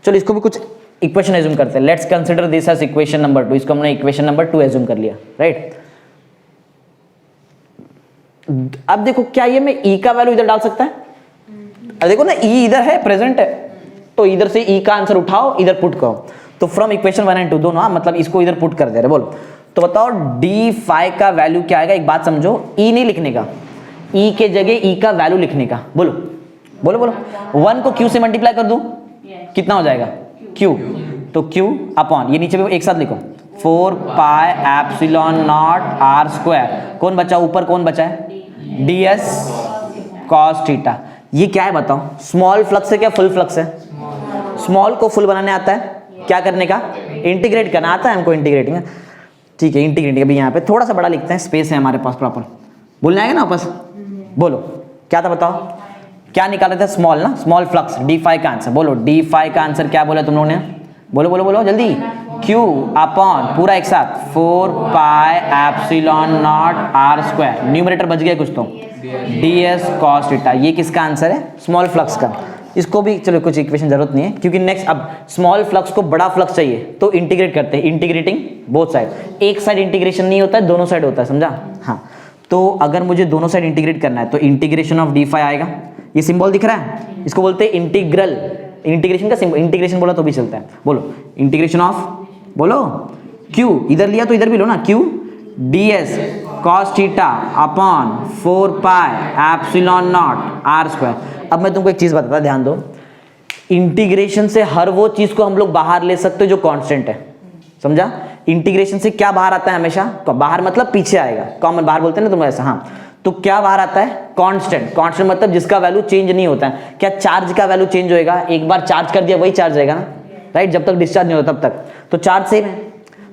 चलो इसको भी कुछ इक्वेशन एज्यूम करते हैं, let's consider this as equation number 2, इसको हमने इक्वेशन नंबर 2 एज्यूम कर लिया, राइट। अब देखो क्या ये मैं ई का वैल्यू इधर डाल सकता है, अब देखो ना ई इधर है, प्रेजेंट है, तो इधर से ई का आंसर उठाओ, इधर पुट करो, तो फ्रॉम इक्वेशन 1 एंड 2 दोनों, मतलब इसको इधर पुट कर दे रहे, बोलो। तो बताओ डी फाई का वैल्यू क्या आएगा, एक बात समझो, ई नहीं लिखने का, ई के जगह ई का वैल्यू लिखने का, बोलो बोलो बोलो। 1 को क्यू से मल्टीप्लाई कर दूं, कितना हो जाएगा क्यू, तो क्यू अपॉन, ये नीचे भी एक साथ लिखो, 4 pi epsilon naught R square, कौन बचा ऊपर, कौन बचा है डी एस कॉस थीटा। ये क्या है बताओ, स्मॉल फ्लक्स है क्या फुल फ्लक्स है, स्मॉल को फुल बनाने आता है, क्या करने का, इंटीग्रेट करना आता है हमको, इंटीग्रेटिंग, ठीक है इंटीग्रेटिंग। अभी यहाँ पे थोड़ा सा बड़ा लिखते हैं, स्पेस है हमारे पास प्रॉपर, बोलना है ना वापस, बोलो क्या था बताओ, क्या निकाले थे, स्मॉल ना, स्मॉल फ्लक्स, डी फाई का आंसर, बोलो डी फाई का आंसर क्या बोला तुम लोगों ने, बोलो बोलो बोलो जल्दी, Q अपॉन पूरा एक साथ 4 pi epsilon naught R square, numerator बच गया कुछ तो, ds cos थीटा। ये किसका आंसर है? स्मॉल फ्लक्स का। इसको भी चलो कुछ इक्वेशन जरूरत नहीं है, क्योंकि नेक्स्ट अब स्मॉल फ्लक्स को बड़ा फ्लक्स चाहिए तो इंटीग्रेट करते हैं, इंटीग्रेटिंग बोथ साइड। एक साइड इंटीग्रेशन नहीं होता है, दोनों साइड होता है, समझा? हाँ, तो अगर मुझे दोनों साइड इंटीग्रेट करना है तो इंटीग्रेशन ऑफ d फाई आएगा, ये सिंबल दिख रहा है, इसको बोलते हैं इंटीग्रल। इंटीग्रेशन का सिंबल, इंटीग्रेशन बोला तो भी चलता है, बोलो इंटीग्रेशन ऑफ, बोलो q, इधर लिया तो इधर भी लो ना, q ds cos theta upon 4 pi epsilon naught R square. अब मैं तुमको एक चीज बताता, ध्यान दो, इंटीग्रेशन से हर वो चीज को हम लोग बाहर ले सकते हो जो कांस्टेंट है, समझा? इंटीग्रेशन से क्या बाहर आता है हमेशा? बाहर मतलब पीछे आएगा, कॉमन बाहर बोलते हैं ना तुम ऐसा, हाँ, तो क्या बाहर आता है? कांस्टेंट। कांस्टेंट मतलब जिसका वैल्यू चेंज नहीं होता है। क्या चार्ज का वैल्यू चेंज होएगा? एक बार चार्ज कर दिया वही चार्ज रहेगा ना, राइट? जब तक डिस्चार्ज नहीं होता तब तक तो चार्ज सेम है।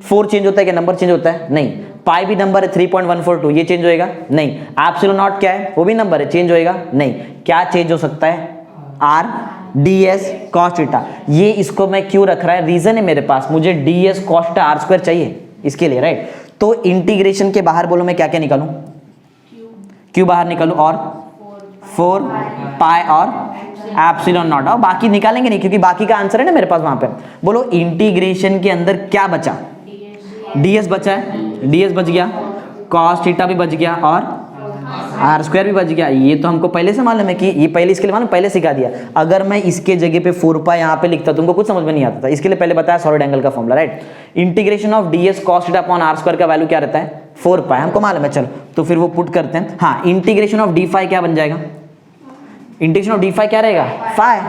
4 चेंज होता है क्या? नंबर चेंज होता है? नहीं। पाई भी नंबर है 3.142, ये चेंज होएगा? नहीं। एप्सिलॉन नॉट क्या है? वो भी नंबर है, चेंज होएगा? नहीं। क्या चेंज हो सकता है? R ds cos theta. ये इसको मैं क्यों रख रहा है? रीजन है मेरे पास, मुझे ds cos theta R square चाहिए इसके लिए, राइट? तो इंटीग्रेशन के बाहर बोलो मैं क्या क्या निकालूं? q बाहर निकालूं और 4 पाई और एप्सिलॉन नॉट, और बाकी निकालेंगे नहीं क्योंकि बाकी का आंसर है ना मेरे पास वहां पे। बोलो इंटीग्रेशन के अंदर क्या बचा? ds बचा है, ds बच गया, cos थीटा भी बच गया और आर स्क्वायर भी बच गया। ये तो हमको पहले से मालूम है कि ये पहले, इसके लिए मालूम, पहले सिखा दिया। अगर मैं इसके जगह पे 4 पाई यहाँ पे लिखता तुमको कुछ समझ में नहीं आता था, इसके लिए पहले बताया सॉलिड एंगल का formula, right? Integration of ds cos theta upon R square का वैल्यू क्या रहता है? 4 पाई, हमको मालूम है। चलो तो फिर वो पुट करते हैं। हाँ, इंटीग्रेशन ऑफ d फाई क्या बन जाएगा? इंटीग्रेशन ऑफ d फाई क्या रहेगा? Phi.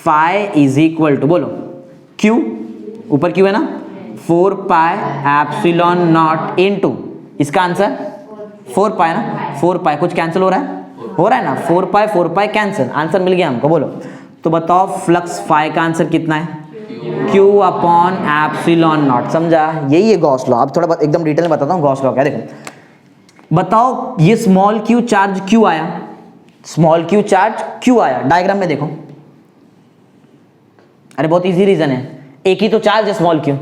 Phi is equal to, बोलो q, ऊपर q है ना, 4 पाई एप्सिलॉन नॉट इनटू, इसका आंसर 4 पाई ना, 4 पाई, कुछ कैंसिल हो रहा है? हो रहा है ना, 4 पाई कैंसिल, आंसर मिल गया हमको। बोलो तो बताओ फ्लक्स फाई का आंसर कितना है? Q अपॉन एप्सिलॉन नॉट, समझा? यही है गॉस लॉ। अब थोड़ा एकदम डिटेल में बताता हूँ गॉस लॉ क्या। देखो बताओ, ये स्मॉल q चार्ज क्यों आया? स्मॉल q चार्ज क्यों आया? डायग्राम में देखो। अरे बहुत इजी रीजन है, एक ही तो चार्ज है स्मॉल q,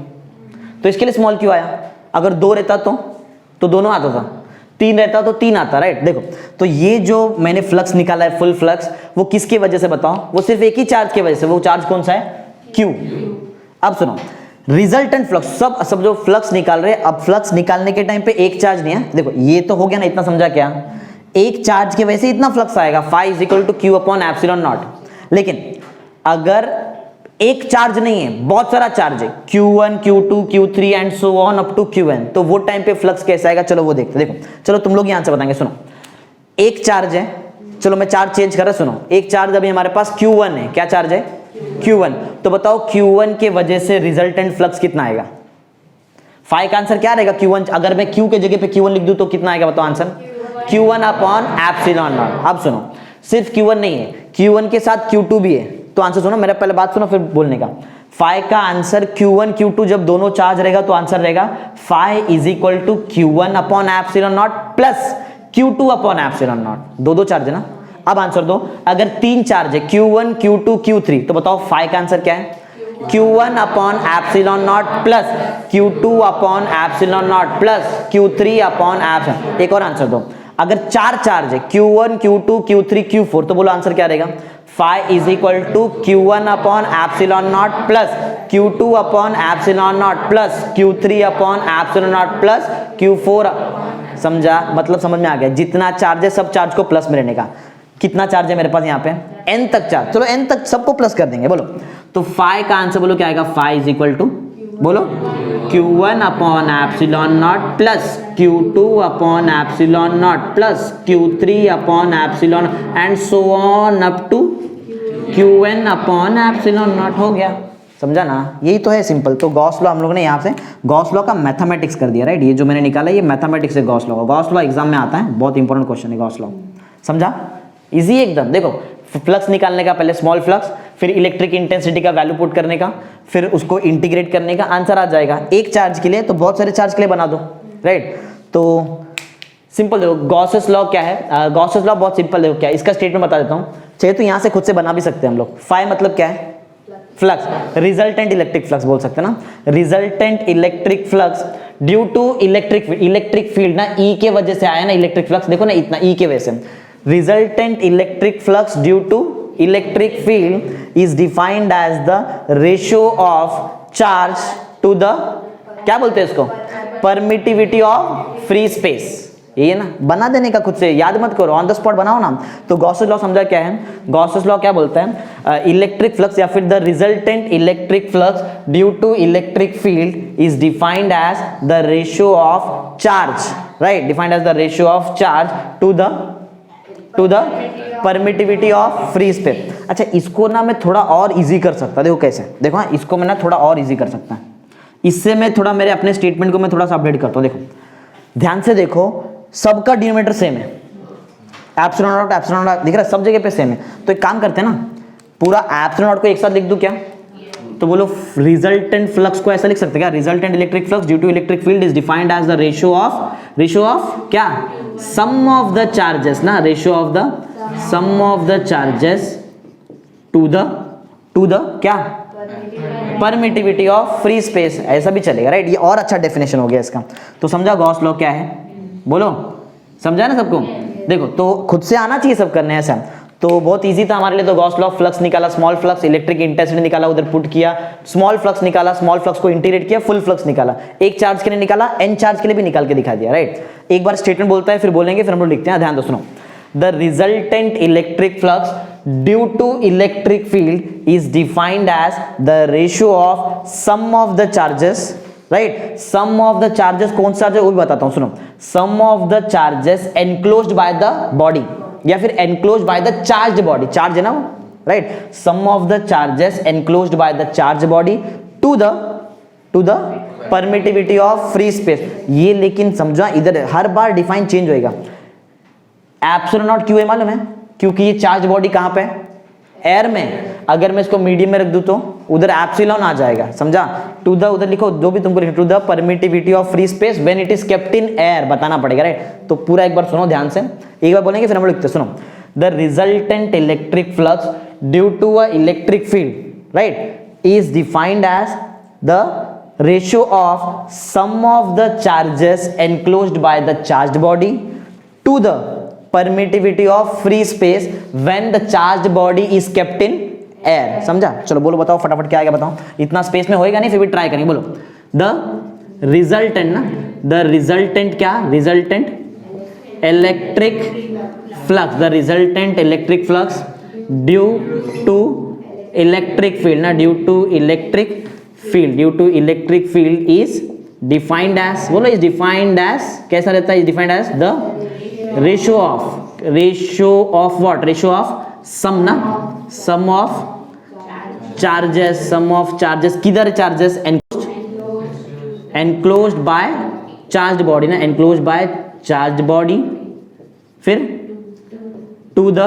तो इसके लिए स्मॉल q आया। अगर 2 रहता तो दोनों आता था, 3 रहता तो 3 आता, राइट? देखो तो ये जो मैंने फ्लक्स निकाला है, फुल फ्लक्स, वो किसकी वजह से बताओ? वो सिर्फ एक ही चार्ज की वजह से। वो चार्ज कौन सा है? Q। अब सुनो, रिजल्टेंट फ्लक्स, सब जो फ्लक्स निकाल रहे हैं, अब फ्लक्स निकालने के टाइम पे एक चार्ज नहीं है। देखो ये तो हो गया ना, इतना समझा क्या? एक चार्ज की वजह से इतना फ्लक्स आएगा, phi is equal to Q upon epsilon naught. लेकिन अगर एक चार्ज नहीं है, बहुत सारा चार्ज है, Q1 Q2 Q3 and so on up to Qn, तो वो टाइम पे फ्लक्स कैसा आएगा? चलो वो देखते। देखो चलो तुम लोग यहां से बताएंगे। सुनो, एक चार्ज है, चलो मैं चार्ज चेंज कर रहा, सुनो। एक चार्ज अभी हमारे पास Q1 है, क्या चार्ज है? Q1। तो बताओ Q1 के वजह से रिजल्टेंट फ्लक्स कितना आएगा? फाई का आंसर क्या रहेगा? Q1। अगर मैं Q के जगह पे Q1 लिख दूं तो कितना आएगा बताओ answer? Q1 upon epsilon not. अब सुनो, सिर्फ Q1 नहीं है, Q1 के साथ Q2 भी है। तो आंसर सुनो, मेरा पहले बात सुनो फिर बोलने का। फाई का आंसर Q1 Q2 जब दोनों चार्ज रहेगा तो आंसर रहेगा phi is equal to Q1 upon epsilon naught plus Q2 upon epsilon naught. दो चार्ज है ना। अब आंसर दो, अगर 3 चार्ज है Q1 Q2 Q3, तो बताओ फाई का आंसर क्या है? Q1 upon epsilon naught plus Q2 upon epsilon naught plus Q3 upon epsilon. एक और आंसर दो, अगर 4 चार्ज है Q1 Q2 Q3 Q4, तो बोलो आंसर क्या रहेगा? Phi is equal to Q1 upon epsilon naught plus Q2 upon epsilon naught plus Q3 upon epsilon naught plus Q4। समझा? मतलब समझ में आ गया? जितना चार्ज है सब चार्ज को प्लस में रहने का। कितना चार्ज है मेरे पास यहाँ पे? n तक चार्ज, चलो n तक सबको प्लस कर देंगे। बोलो तो फाई का आंसर बोलो क्या आएगा? फाई इज इक्वल टू, बोलो Q1 upon epsilon naught plus Q2 upon epsilon naught plus Q3 upon epsilon and so on up to Qn upon epsilon naught. हो गया, समझा ना? यही तो है सिंपल। तो गॉस लॉ हम लोगों ने यहाँ से गॉस लॉ का मैथमेटिक्स कर दिया, राइट? ये जो मैंने निकाला ये मैथमेटिक्स है गॉस लॉ का। गॉस लॉ एग्जाम में आता है, बहुत इंपॉर्टेंट क्वेश्चन है गॉस लॉ। समझा? इजी एकदम। देखो फ्लक्स निकालने का, पहले स्मॉल फ्लक्स, फिर इलेक्ट्रिक इंटेंसिटी का वैल्यू पुट करने का, फिर उसको इंटीग्रेट करने का, आंसर आ जाएगा। एक चार्ज के लिए तो बहुत सारे चार्ज के लिए बना दो, राइट? तो सिंपल। देखो गॉसेस लॉ क्या है? गॉसेस लॉ बहुत सिंपल। देखो क्या है इसका स्टेटमेंट बता देता हूँ, चाहिए तो यहाँ से खुद से बना भी सकते हैं हम लोग। फाई मतलब क्या है? फ्लक्स, रिजल्टेंट इलेक्ट्रिक फ्लक्स बोल सकते हैं ना, resultant electric flux due to electric field ना, ई के वजह से आया ना इलेक्ट्रिक फ्लक्स, देखो ना इतना ई के वजह से, resultant electric flux due to electric field is defined as the ratio of charge to the, क्या बोलते हैं इसको, परमिटिविटी ऑफ फ्री स्पेस। ये ना बना देने का, खुद से याद मत करो, ऑन द स्पॉट बनाओ ना। तो गॉसेस लॉ समझा क्या है, गॉसेस लॉ क्या बोलता है, इलेक्ट्रिक फ्लक्स या फिर the resultant electric flux due to electric field is defined as the ratio of charge, right, defined as the ratio of charge to the permittivity of free space. अच्छा, इसको ना मैं थोड़ा और इजी कर सकता, देखो कैसे, देखो हाँ, इसको मैं ना थोड़ा और इजी कर सकता है, इससे मैं थोड़ा मेरे अपने स्टेटमेंट को मैं थोड़ा सा अपडेट करता हूँ। देखो ध्यान से देखो, सबका डिनोमिनेटर सेम है, एप्सिलॉन नॉट दिख रहा है, सब जगह पे सेम है। तो एक काम करते हैं ना, पूरा एप्सिलॉन नॉट को एक साथ लिख दूं क्या, तो बोलो रिजल्टेंट फ्लक्स को ऐसा लिख सकते हैं क्या, resultant electric flux due to electric field is defined as the ratio of क्या, सम ऑफ द चार्जेस ना, ratio of the sum of the charges to the क्या, परमिटिविटी ऑफ फ्री स्पेस, ऐसा भी चलेगा, राइट। ये और अच्छा definition हो गया इसका। तो समझा गॉस लॉ क्या है, बोलो, समझा ना सबको। देखो तो खुद से आना चाहिए सब करने, ऐसा तो बहुत इजी था हमारे लिए। तो गॉस लॉ, फ्लक्स निकाला, स्मॉल फ्लक्स, इलेक्ट्रिक इंटेंसिटी निकाला, उधर पुट किया, स्मॉल फ्लक्स निकाला, स्मॉल फ्लक्स को इंटीग्रेट किया, फुल फ्लक्स निकाला, एक चार्ज के लिए निकाला, एन चार्ज के लिए भी निकाल के दिखा दिया, राइट। एक बार स्टेटमेंट बोलता है फिर बोलेंगे, फिर हम लोग लिखते हैं, ध्यान दो सुनो। The resultant electric flux due to electric field is defined as the ratio of sum of the charges, right, sum of the charges, कौन सा चार्ज है वो भी बताता हूं, सुनो, sum of the charges enclosed by the body या फिर enclosed by the charged body, charge है ना वो, right, sum of the charges enclosed by the charge body to the permittivity of free space. ये लेकिन समझा, इधर हर बार डिफाइन चेंज होएगा। एप्सिलॉन नॉट क्यों है मालूम है, क्योंकि ये चार्ज बॉडी कहां पे है, एयर में। अगर मैं इसको मीडियम में रख दूं तो उधर एप्सिलॉन आ जाएगा, समझा। टू द, उधर लिखो जो भी तुमको लिखो, to the permittivity of free space when it is kept in air, बताना पड़ेगा, राइट। तो पूरा एक बार सुनो ध्यान से, एक बार बोलेंगे फिर हम लोग लिखते, सुनो। The resultant electric flux due to a electric field, right, is defined as the ratio of sum of the charges enclosed by the charged body to the permittivity of free space when the charged body is kept in air, समझा। चलो बोलो, बताओ फटाफट क्या आएगा, बताओ। इतना space में होएगा नहीं, फिर भी ट्राई करेंगे, बोलो। द रिजल्टेंट ना, द रिजल्टेंट क्या, resultant electric flux, the resultant electric flux due to electric field ना, due to electric field is defined as, बोलो, इज डिफाइंड एज, कैसा रहता है, is defined as the ratio of what, ratio of sum ना, sum of charges, किधर charges, enclosed by charged body ना, enclosed by charged body, फिर to the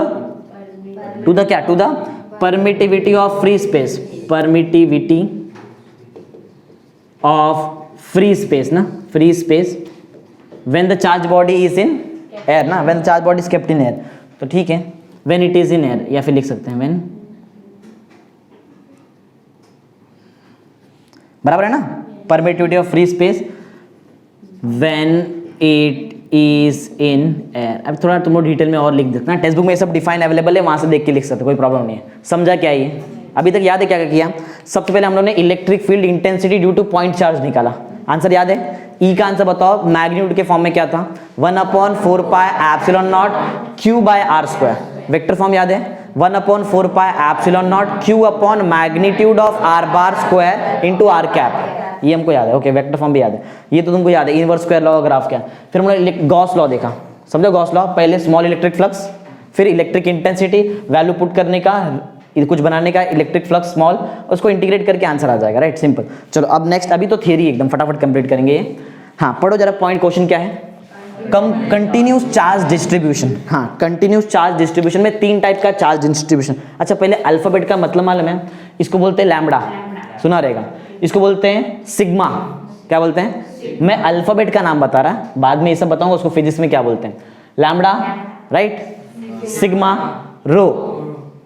क्या, to the permittivity of free space, permittivity of free space ना, free space when the charge body is in air ना, when the charge body is kept in air, तो ठीक है, when it is in air, या फिर लिख सकते हैं व्हेन, बराबर है ना, permittivity of free space when it is in air. अब थोड़ा तुम लोग डिटेल में और लिख देते ना, टेक्स्ट बुक में सब डिफाइन अवेलेबल है, वहां से देख के लिख सकते, कोई प्रॉब्लम नहीं है। समझा क्या ये, अभी तक याद है क्या किया। सबसे पहले हम लोगों ने electric field intensity due two point charge निकाला, आंसर याद है। ई का आंसर बताओ, मैग्नीट्यूड के फॉर्म में क्या था, 1/4 pi epsilon naught Q by are square. Vector form याद है, 1/4 pi epsilon naught q upon magnitude of are bar square into are cap, ये हमको याद है। ओके, वेक्टर फॉर्म भी याद है, ये तो तुमको याद है, इनवर्स स्क्वायर लॉ ग्राफ क्या। फिर हमने गॉस लॉ देखा, समझो गॉस लॉ, पहले स्मॉल इलेक्ट्रिक फ्लक्स, फिर इलेक्ट्रिक इंटेंसिटी, वैल्यू पुट करने का, कुछ बनाने का, इलेक्ट्रिक फ्लक्स स्मॉल, उसको इंटीग्रेट करके आंसर आ जाएगा, राइट, सिंपल। चलो अब नेक्स्ट, अभी तो थियरी एकदम फटाफट कंप्लीट करेंगे ये। हाँ पढ़ो जरा पॉइंट, क्वेश्चन क्या है, कंटिन्यूस चार्ज डिस्ट्रीब्यूशन। हाँ, कंटिन्यूस चार्ज डिस्ट्रीब्यूशन में 3 टाइप का चार्ज डिस्ट्रीब्यूशन। अच्छा, पहले अल्फाबेट का मतलब मालूम है, इसको बोलते हैं लैम्बडा, सुना रहेगा, इसको बोलते हैं सिग्मा, क्या बोलते हैं, मैं अल्फाबेट का नाम बता रहा, बाद में ये सब बताऊंगा उसको फिजिक्स में क्या बोलते हैं। लैम्बडा, राइट, सिग्मा, रो,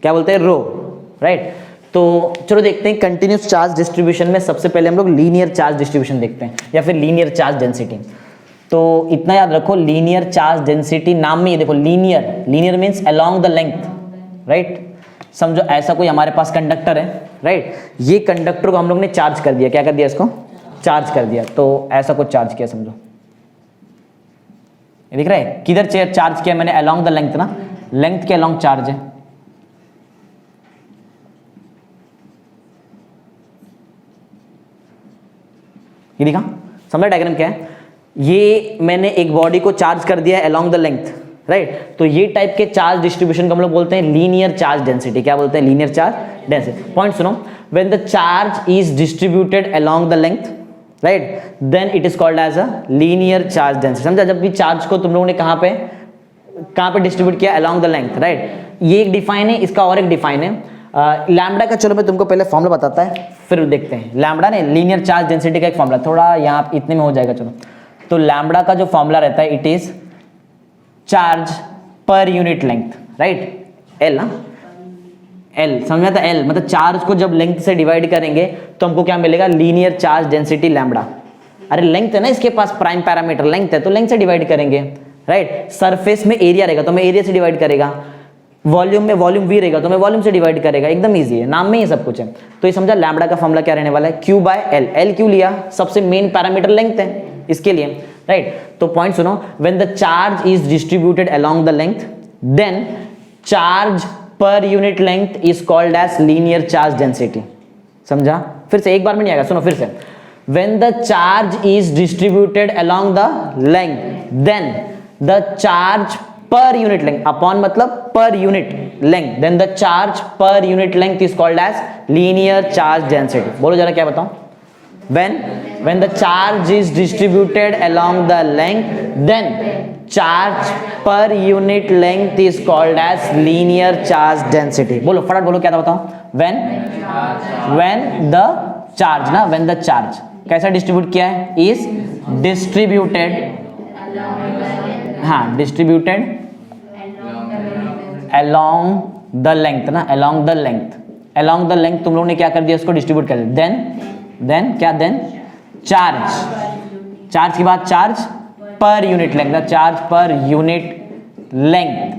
क्या बोलते हैं, रो, राइट। तो चलो देखते हैं कंटिन्यूस चार्ज डिस्ट्रीब्यूशन में सबसे पहले हम लोग लीनियर चार्ज डिस्ट्रीब्यूशन देखते हैं या फिर लीनियर चार्ज डेंसिटी। तो इतना याद रखो, लीनियर चार्ज डेंसिटी नाम में ये देखो linear, linear means along the length, right. समझो ऐसा कोई हमारे पास कंडक्टर है, राइट, ये कंडक्टर को हम लोग ने चार्ज कर दिया, क्या कर दिया, इसको चार्ज कर दिया। तो ऐसा कुछ चार्ज किया समझो, ये दिख रहा है किधर चार्ज किया मैंने, अलोंग द लेंथ ना, लेंथ के अलोंग चार्ज है। ये दिखा, समझा डायग्राम क्या है, ये मैंने एक बॉडी को चार्ज कर दिया है अलोंग द लेंथ, राइट। तो ये टाइप के चार्ज डिस्ट्रीब्यूशन को हम लोग बोलते हैं लीनियर चार्ज डेंसिटी। क्या बोलते हैं, लीनियर चार्ज डेंसिटी। पॉइंट सुनो, when the charge is distributed along the length, right, then it is called as a linear charge density. समझा, जब भी चार्ज को तुम लोगों ने कहां पे डिस्ट्रीब्यूट किया, अलोंग द लेंथ, राइट। ये एक डिफाइन है, इसका और एक डिफाइन है लैम्बडा का। चलो मैं तुमको पहले फॉर्मूला बताता है फिर देखते हैं। लैम्बडा ने लीनियर चार्ज डेंसिटी का एक फॉर्मूला, थोड़ा यहाँ इतने में हो जाएगा। चलो, तो लैम्बडा का जो फॉर्मूला रहता है, it is charge per unit length, right, L ना, एल समझ में आता है, एल मतलब चार्ज को जब लेंथ से डिवाइड करेंगे तो हमको क्या मिलेगा, लीनियर चार्ज डेंसिटी लैम्बडा। अरे लेंथ है ना इसके पास, प्राइम पैरामीटर लेंथ है, तो लेंथ से डिवाइड करेंगे, राइट। सरफेस में एरिया रहेगा तो मैं एरिया से डिवाइड करेगा, वॉल्यूम में वॉल्यूम वी रहेगा तो मैं वॉल्यूम से डिवाइड करेगा, एकदम इजी है, नाम में ही सब कुछ है। तो ये समझा, लैम्बडा का फॉर्मूला क्या रहने वाला है, Q बाय एल। एल क्यों लिया, सबसे मेन पैरामीटर लेंथ है इसके लिए, राइट। तो पॉइंट सुनो, when the charge is distributed along the length, then charge per unit length is called as linear charge density. समझा, फिर से एक बार में नहीं आएगा, सुनो फिर से। When the charge is distributed along the length, then the charge per unit length, upon मतलब per unit length, then the charge per unit length is called as linear charge density. बोलो जरा क्या बताऊं, when the charge is distributed along the length, then charge per unit length is called as linear charge density। बोलो फटाफट बोलो, क्या था बताओ, when the charge ना, when the charge कैसा डिस्ट्रीब्यूट किया है, is distributed, हाँ distributed along the length ना, along the length, along the length तुम लोगों ने क्या कर दिया, उसको डिस्ट्रीब्यूट कर दिया, देन क्या, देन चार्ज, चार्ज की बात, charge per unit length, charge per unit length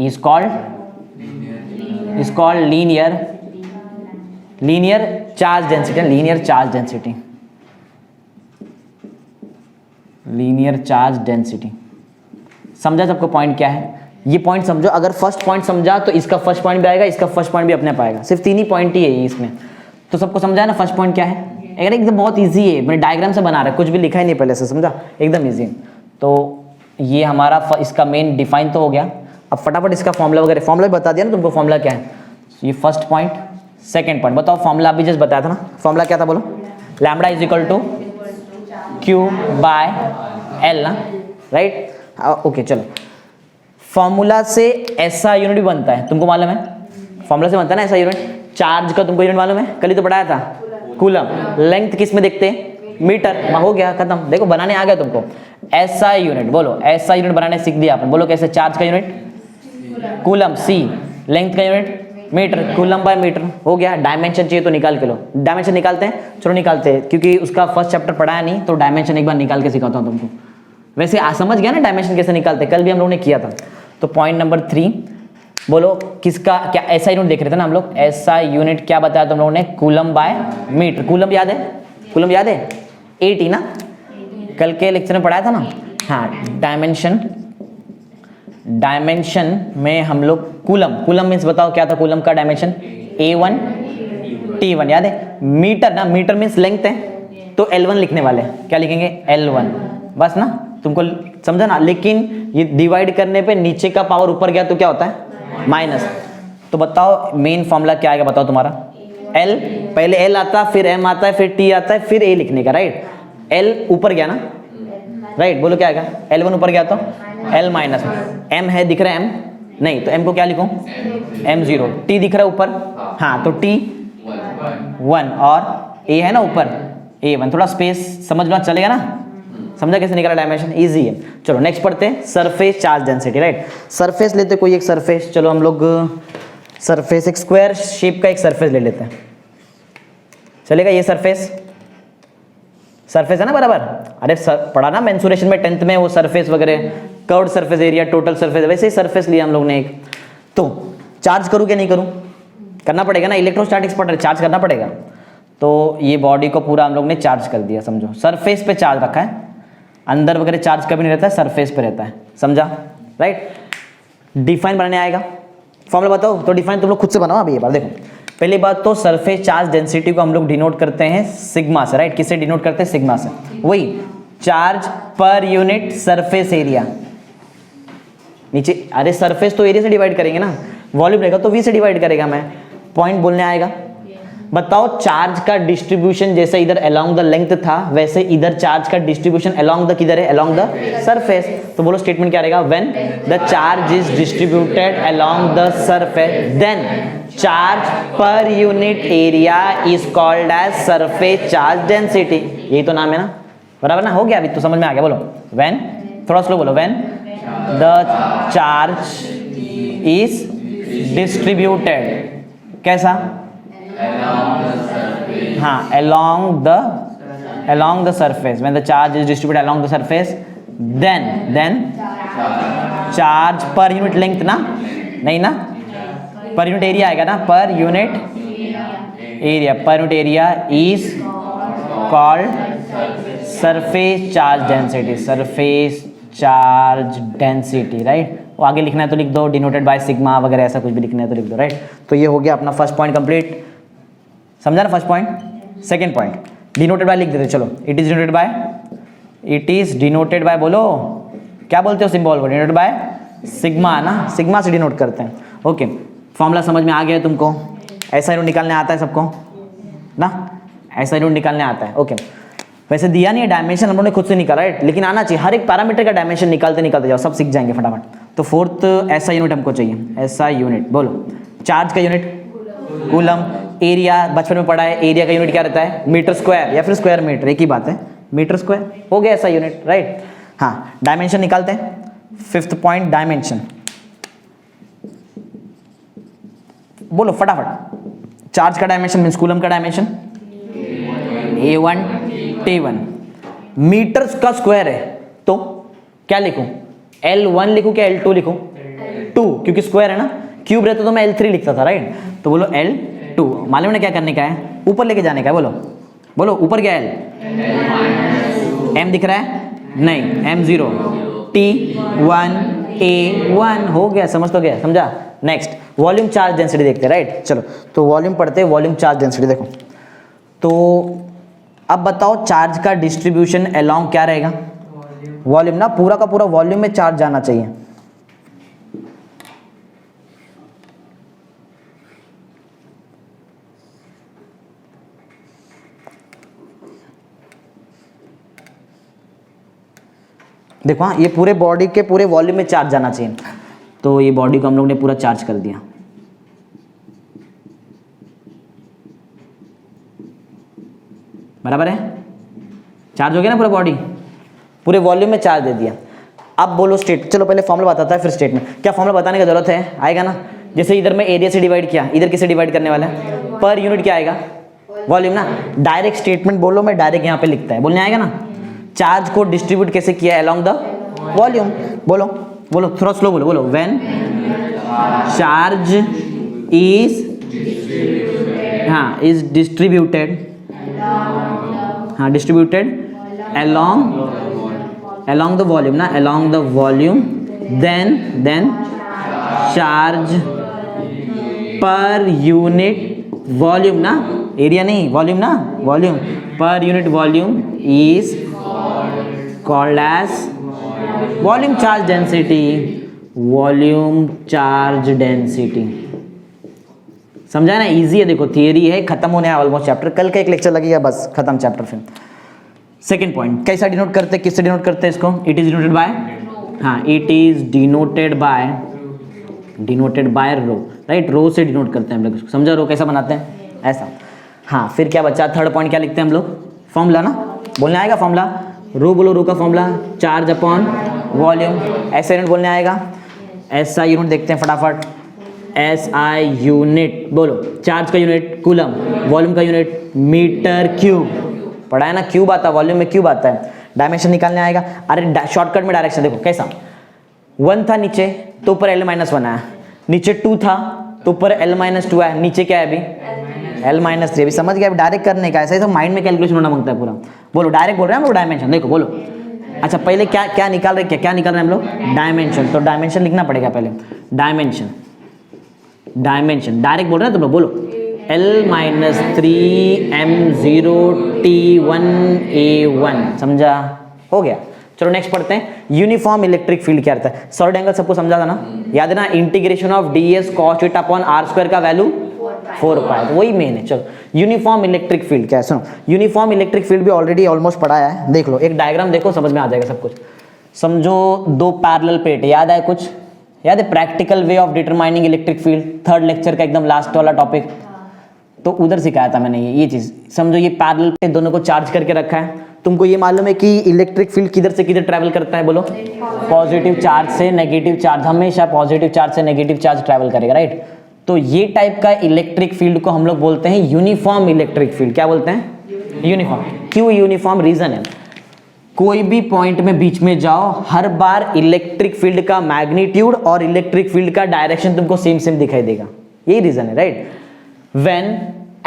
is called linear charge density, linear charge density, linear charge density. समझा सबको पॉइंट क्या है, ये पॉइंट समझो। अगर फर्स्ट पॉइंट समझा तो इसका फर्स्ट पॉइंट भी आएगा, इसका फर्स्ट पॉइंट भी अपने पाएगा, सिर्फ 3 ही पॉइंट ही है इसमें। तो सबको समझा है ना फर्स्ट पॉइंट क्या है, अगर एकदम बहुत इजी है, मैंने डायग्राम से बना रहा है, कुछ भी लिखा ही नहीं पहले से, समझा, एकदम इजी। तो ये हमारा इसका मेन डिफाइन तो हो गया। अब फटाफट इसका फॉर्मूला वगैरह, फॉर्मूला बता दिया ना तुमको, फॉर्मूला क्या है, ये फर्स्ट पॉइंट, सेकंड पॉइंट बताओ, फॉर्मूला अभी जस्ट बताया था ना, फॉर्मूला क्या था बोलो, lambda is equal to Q by L ना, राइट। ओके चलो, फॉर्मूला से ऐसा यूनिट भी बनता है, तुमको मालूम है, फॉर्मूला से बनता है ना ऐसा यूनिट। चार्ज का तुमको यूनिट मालूम है, कल ही तो पढ़ाया था, कूलम। लेंथ किस में देखते हैं, मीटर, हो गया खत्म, देखो बनाने आ गया तुमको। ऐसा यूनिट बोलो, ऐसा यूनिट बनाने सीख दिया अपन, बोलो कैसे, चार्ज का यूनिट कूलम, सी, लेंथ का unit metre, coulomb by metre, हो गया। डायमेंशन चाहिए तो निकाल के लो, डायमेंशन निकालते हैं, चलो निकालते हैं, क्योंकि उसका फर्स्ट चैप्टर पढ़ाया नहीं तो डायमेंशन एक बार निकाल के सिखाता हूँ तुमको। वैसे समझ गया ना डायमेंशन कैसे निकालते, कल भी हम लोगों ने किया था। तो पॉइंट नंबर 3 बोलो, किसका क्या, ऐसा यूनिट देख रहे थे ना हम लोग, ऐसा यूनिट क्या बताया तुम लोगों ने, कूलम बाय मीटर। कूलम याद है, कूलम याद है, 80 ना, कल के लेक्चर में पढ़ाया था ना। हाँ, डायमेंशन में हम लोग कूलम मीन्स बताओ क्या था, कूलम का डायमेंशन A1 T1 याद है। मीटर ना, मीटर मीन्स लेंथ है, तो L1 लिखने वाले, क्या लिखेंगे, L1, बस ना, तुमको समझा ना। लेकिन ये डिवाइड करने पे नीचे का पावर ऊपर गया तो क्या होता है, माइनस। तो बताओ मेन फॉर्मूला क्या आएगा, बताओ तुम्हारा, L, पहले L आता, फिर M आता है, फिर T आता है, फिर A लिखने का, राइट। L ऊपर गया ना, राइट, बोलो क्या आएगा, L1 ऊपर गया तो L माइनस, M है, दिख रहा है M, नहीं तो M को क्या लिखूं, M0, T दिख रहा है ऊपर, हाँ तो T1 और A है ना ऊपर, A1, थोड़ा स्पेस समझ लो, चलेगा ना, समझा कैसे निकाला डायमेंशन, इजी है। चलो नेक्स्ट पढ़ते हैं, surface charge density, right. Surface लेते कोई एक सरफेस, चलो हम लोग सरफेस, एक स्क्वायर शेप का एक सरफेस ले लेते हैं, चलेगा? ये सरफेस है ना बराबर? अरे पढ़ा ना मेंसुरेशन में 10th में वो सरफेस वगैरह, curved surface area, total surface, वैसे ही सरफेस लिया हम लोग ने एक। तो चार्ज करूँ क्या नहीं करूँ? करना पड़ेगा ना, इलेक्ट्रोस्टैटिक्स पढ़ रहे, चार्ज करना पड़ेगा। तो ये बॉडी को पूरा हम लोग ने चार्ज कर दिया, समझो सरफेस पे चार्ज रखा है, अंदर वगैरह चार्ज कभी नहीं रहता है, सरफेस पे रहता है, समझा? राइट। डिफाइन बनाने आएगा, फॉर्मूला बताओ तो डिफाइन तुम लोग खुद से बनाओ अभी। ये बार देखो, पहली बात तो सरफेस चार्ज डेंसिटी को हम लोग डिनोट करते हैं सिग्मा से, राइट? किससे डिनोट करते हैं? सिग्मा से। वही charge per unit surface area, नीचे अरे सरफेस तो एरिया से डिवाइड करेंगे ना, वॉल्यूम रहेगा तो वी से डिवाइड करेगा। मैं पॉइंट बोलने आएगा। बताओ चार्ज का डिस्ट्रीब्यूशन जैसे इधर अलोंग द लेंथ था, वैसे इधर चार्ज का डिस्ट्रीब्यूशन अलोंग द किधर है? Along the surface. तो बोलो स्टेटमेंट क्या रहेगा? When the charge is distributed along the surface then charge per unit area is called as surface charge density. यही तो नाम है ना, बराबर ना? हो गया अभी तो समझ में आ गया। बोलो व्हेन, थोड़ा स्लो बोलो, when the charge is distributed, कैसा? हाँ, along the surface, when the charge is distributed along the surface then charge per unit length ना, नहीं ना, per unit area आएगा ना, per unit area is called surface charge density, right? वो आगे लिखना है तो लिख दो, डिनोटेड बाय सिग्मा वगैरह, ऐसा कुछ भी लिखना है तो लिख दो, राइट? तो ये हो गया अपना फर्स्ट पॉइंट कंप्लीट, समझा ना? First point. Second point denoted by लिख देते, चलो। इट इज डिनोटेड बाय, बोलो क्या बोलते हो सिंबल को? डिनोटेड बाय सिग्मा ना, सिग्मा से डिनोट करते हैं। ओके, फॉर्मूला समझ में आ गया तुमको? ऐसा यूनिट निकालने आता है सबको ना? ऐसा यूनिट निकालने आता है। ओके, वैसे दिया नहीं है डायमेंशन, हम लोगों ने खुद से निकाला है, लेकिन आना चाहिए। हर एक पैरामीटर का डायमेंशन निकालते जाओ, सब सीख जाएंगे फटाफट। तो फोर्थ ऐसा यूनिट हमको चाहिए, ऐसा यूनिट। बोलो चार्ज का यूनिट कूलम, एरिया बचपन में पढ़ा है, एरिया का यूनिट क्या रहता है? मीटर स्क्वायर या फिर स्क्वायर मीटर, एक ही बात है, मीटर स्क्वायर। हो गया ऐसा यूनिट, राइट? हाँ, डायमेंशन निकालते हैं। फिफ्थ पॉइंट डायमेंशन, बोलो फटाफट। चार्ज का डायमेंशन मीन्स कूलम का डायमेंशन A1 T1, मीटर्स का स्क्वायर है तो क्या लिखूं? L1 लिखूं क्या L2 लिखूं? 2, क्योंकि स्क्वायर है ना, क्यूब रहता तो मैं L3 लिखता था, राइट? तो बोलो L2। मालूम है क्या करने का है? ऊपर लेके जाने का है। बोलो ऊपर क्या है? M दिख रहा है? नहीं, M0 T1 A1 हो गया, समझ तो गया, समझा? नेक्स्ट वॉल्यूम चार्ज डेंसिटी देखते हैं, राइट? चलो तो वॉल्यूम पढ़ते हैं, वॉल्यूम चार्ज डेंसिटी देखो। तो अब बताओ चार्ज का डिस्ट्रीब्यूशन अलोंग क्या रहेगा? वॉल्यूम ना, पूरा का पूरा वॉल्यूम में चार्ज जाना चाहिए। देखो हाँ, ये पूरे बॉडी के पूरे वॉल्यूम में चार्ज जाना चाहिए। तो ये बॉडी को हम लोग ने पूरा चार्ज कर दिया, बराबर है? चार्ज हो गया ना पूरा बॉडी, पूरे वॉल्यूम में चार्ज दे दिया। अब बोलो स्टेट, चलो पहले फॉर्मूला बताता है फिर स्टेटमेंट। क्या फॉर्मूला बताने की जरूरत है? आएगा ना, जैसे इधर में एरिया से डिवाइड किया, इधर किससे डिवाइड करने वाला है? पर यूनिट क्या आएगा? वॉल्यूम ना। डायरेक्ट स्टेटमेंट बोलो, मैं डायरेक्ट यहाँ पे लिखता है, बोलने आएगा ना। चार्ज को डिस्ट्रीब्यूट कैसे किया? Along the volume. बोलो थोड़ा स्लो बोलो। When charge is distributed, distributed along the volume ना, along the volume then charge per unit volume ना, area नहीं, volume ना, volume per unit volume is called as volume charge density, volume charge density। समझा ना? Easy है, देखो theory है, खत्म होने है ऑलमोस्ट चैप्टर, कल का एक लेक्चर लगेगा बस, खत्म चैप्टर। फिर सेकंड पॉइंट कैसा डिनोट करते हैं, किससे डिनोट करते हैं इसको? इट इज डिनोटेड बाय, हाँ it is denoted by rho, right? Rho से डिनोट करते हैं हम लोग इसको, समझा? रो कैसा बनाते हैं, ऐसा। हाँ, फिर क्या बचा? थर्ड पॉइंट क्या लिखते हैं हम लोग? फॉर्मूला ना, बोलने आएगा फॉर्मूला। रो बोलो, रो का फॉर्मूला चार्ज अपॉन वॉल्यूम। ऐसा यूनिट बोलने आएगा, ऐसा यूनिट देखते हैं फटाफट। SI यूनिट, बोलो चार्ज का यूनिट कूलम, वॉल्यूम का यूनिट मीटर क्यूब, पढ़ा है ना, क्यूब आता है वॉल्यूम में, क्यूब आता है, डायमेंशन निकालने आएगा। अरे शॉर्टकट में डायरेक्शन देखो कैसा, 1 था नीचे तो ऊपर L-1 आया, नीचे 2 था तो ऊपर L-2 आया, नीचे क्या है अभी L-3। अभी समझ गया, डायरेक्ट करने का, ऐसा ही तो माइंड में कैलकुलेशन होना मांगता है पूरा। बोलो डायरेक्ट बोल रहे हैं हम लोग, डायमेंशन देखो बोलो। अच्छा पहले क्या निकाल रहे, क्या निकाल रहे हैं हम लोग, डायमेंशन। तो डायमेंशन लिखना पड़ेगा पहले, डायमेंशन डायरेक्ट बोल रहे हैं तुम लोग, बोलो L-3M0T1A1, समझा, हो गया। चलो नेक्स्ट पढ़ते हैं, यूनिफॉर्म इलेक्ट्रिक फील्ड क्या रहता है। सॉलिड एंगल सबको समझा था ना, याद है ना, integration of ds cos theta upon r² का वैल्यू 4 पाई, तो वही मेन है। चलो यूनिफॉर्म इलेक्ट्रिक फील्ड क्या है, सुनो, यूनिफॉर्म इलेक्ट्रिक फील्ड भी ऑलरेडी ऑलमोस्ट पढ़ाया है, देख लो एक डायग्राम देखो समझ में आ जाएगा सब कुछ। समझो 2 पैरेलल प्लेट, याद है कुछ, याद है practical way of determining electric field, 3rd lecture का एकदम लास्ट वाला टॉपिक, तो उधर सिखाया था मैंने ये चीज। समझो ये पैरेलल प्लेट दोनों को चार्ज करके रखा है, तुमको ये मालूम है कि इलेक्ट्रिक फील्ड किधर से किधर ट्रैवल करता है, बोलो पॉजिटिव चार्ज से नेगेटिव चार्ज, हमेशा पॉजिटिव चार्ज से नेगेटिव चार्ज ट्रैवल करेगा, राइट। तो ये टाइप का इलेक्ट्रिक फील्ड को हम लोग बोलते हैं यूनिफॉर्म इलेक्ट्रिक फील्ड। क्या बोलते हैं, यूनिफॉर्म। क्यों यूनिफॉर्म, रीजन है, कोई भी पॉइंट में बीच में जाओ, हर बार इलेक्ट्रिक फील्ड का मैग्नीट्यूड और इलेक्ट्रिक फील्ड का डायरेक्शन तुमको सेम दिखाई देगा, यही रीजन है, right. When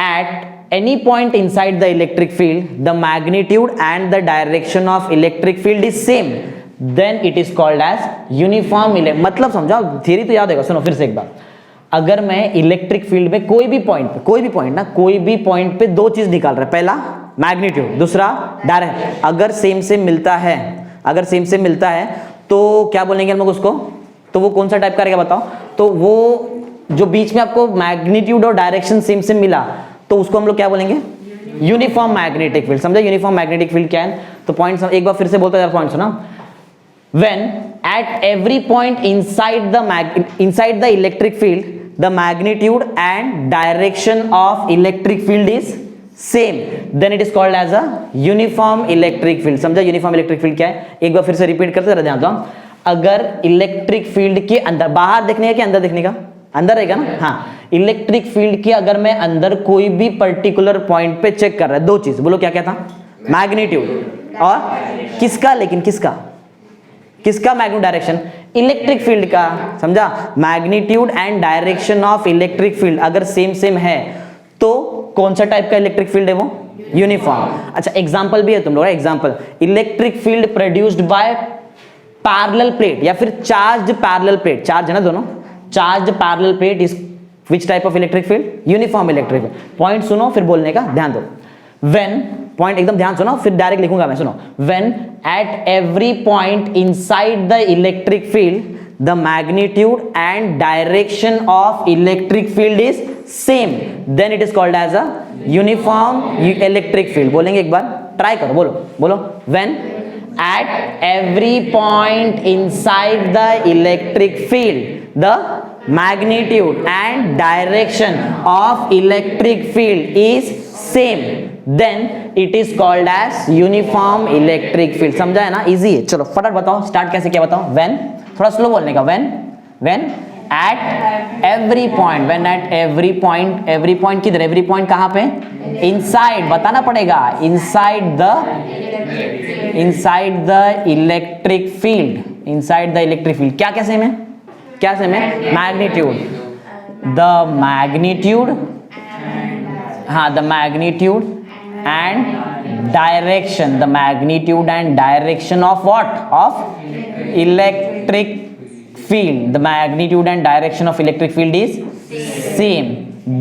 eight any point inside the electric field the magnitude and the direction of electric field is same, then it is called as uniform मतलब समझाओ, theory तो याद होगा, सुनो फिर से एक बार। अगर मैं इलेक्ट्रिक फील्ड में कोई भी पॉइंट पे 2 चीज निकाल रहा है, पहला मैग्नीट्यूड, दूसरा डायरेक्शन, अगर सेम मिलता है तो क्या बोलेंगे हम लोग उसको, तो वो कौन सा टाइप का रहेगा बताओ, तो वो जो बीच में आपको मैग्नीट्यूड और डायरेक्शन सेम मिला तो उसको हम लोग क्या बोलेंगे, यूनिफॉर्म मैग्नेटिक फील्ड। समझा यूनिफॉर्म मैग्नेटिक फील्ड क्या है, तो पॉइंट एक बार फिर से बोलता है, पॉइंट सुना, when at every point inside the electric field the magnitude and direction of electric field is same, then it is called as a uniform electric field. समझा यूनिफॉर्म इलेक्ट्रिक फील्ड क्या है, एक बार फिर से रिपीट करते रह ध्यान दो। अगर इलेक्ट्रिक फील्ड के अंदर, बाहर देखने का कि अंदर देखने का, अंदर रहेगा ना, हाँ, इलेक्ट्रिक फील्ड के अगर मैं अंदर कोई भी पर्टिकुलर पॉइंट पे चेक कर रहा है, 2 चीज बोलो, क्या क्या था, मैग्नीट्यूड और किसका, लेकिन किसका मैग्नीट्यूड डायरेक्शन, इलेक्ट्रिक फील्ड का। समझा, magnitude and direction of electric field अगर सेम है तो कौन सा टाइप का इलेक्ट्रिक फील्ड है वो, यूनिफॉर्म। अच्छा एग्जांपल भी है तुम लोग, example, electric field produced by parallel plate या फिर चार्ज्ड पैरेलल प्लेट, चार्ज है ना दोनों, charged parallel plate is which type of electric field, uniform electric field. Point सुनो फिर बोलने का ध्यान दो, व्हेन, पॉइंट एकदम ध्यान सुनो फिर डायरेक्ट लिखूंगा मैं, सुनो, when at every point inside the electric field the magnitude and direction of electric field is same, then it is called as a uniform electric field. बोलेंगे एक बार, ट्राई करो, बोलो when at every point inside the electric field the magnitude and direction of electric field is same, then it is called as uniform electric field। समझा है ना, easy है। चलो फटाफट बताओ, स्टार्ट कैसे किया बताओ। when, थोड़ा स्लो बोलने का, when at every point, when at every point किधर, every point कहाँ पे, inside, बताना पड़ेगा, inside the इलेक्ट्रिक फील्ड, क्या सेम है, magnitude, the magnitude and direction of what, of electric field, the magnitude and direction of electric field is same,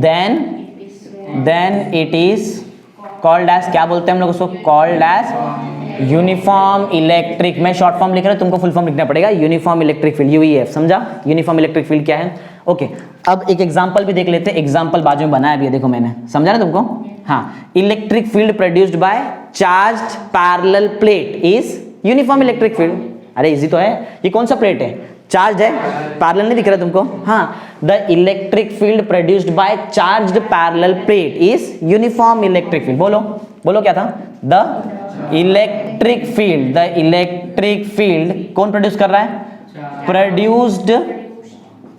then it is called as, क्या बोलते हैं हम लोग उसको, कॉल्ड एज यूनिफॉर्म इलेक्ट्रिक। मैं short form लिख रहा हूं, तुमको फुल फॉर्म लिखना पड़ेगा, यूनिफॉर्म इलेक्ट्रिक फील्ड, यूईएफ। समझा यूनिफॉर्म इलेक्ट्रिक फील्ड क्या है, ओके। अब एक एग्जांपल भी देख लेते हैं, एग्जांपल बाजू में बनाया भी है, देखो मैंने, समझा ना तुमको, हाँ, electric field produced by charged parallel plate is uniform electric field. अरे इजी तो है, ये कौन सा प्लेट है, चार्ज है, पैरेलल नहीं दिख रहा तुमको, हाँ, the electric field produced by charged parallel plate is uniform electric field. बोलो क्या था, द इलेक्ट्रिक फील्ड कौन प्रोड्यूस कर रहा है,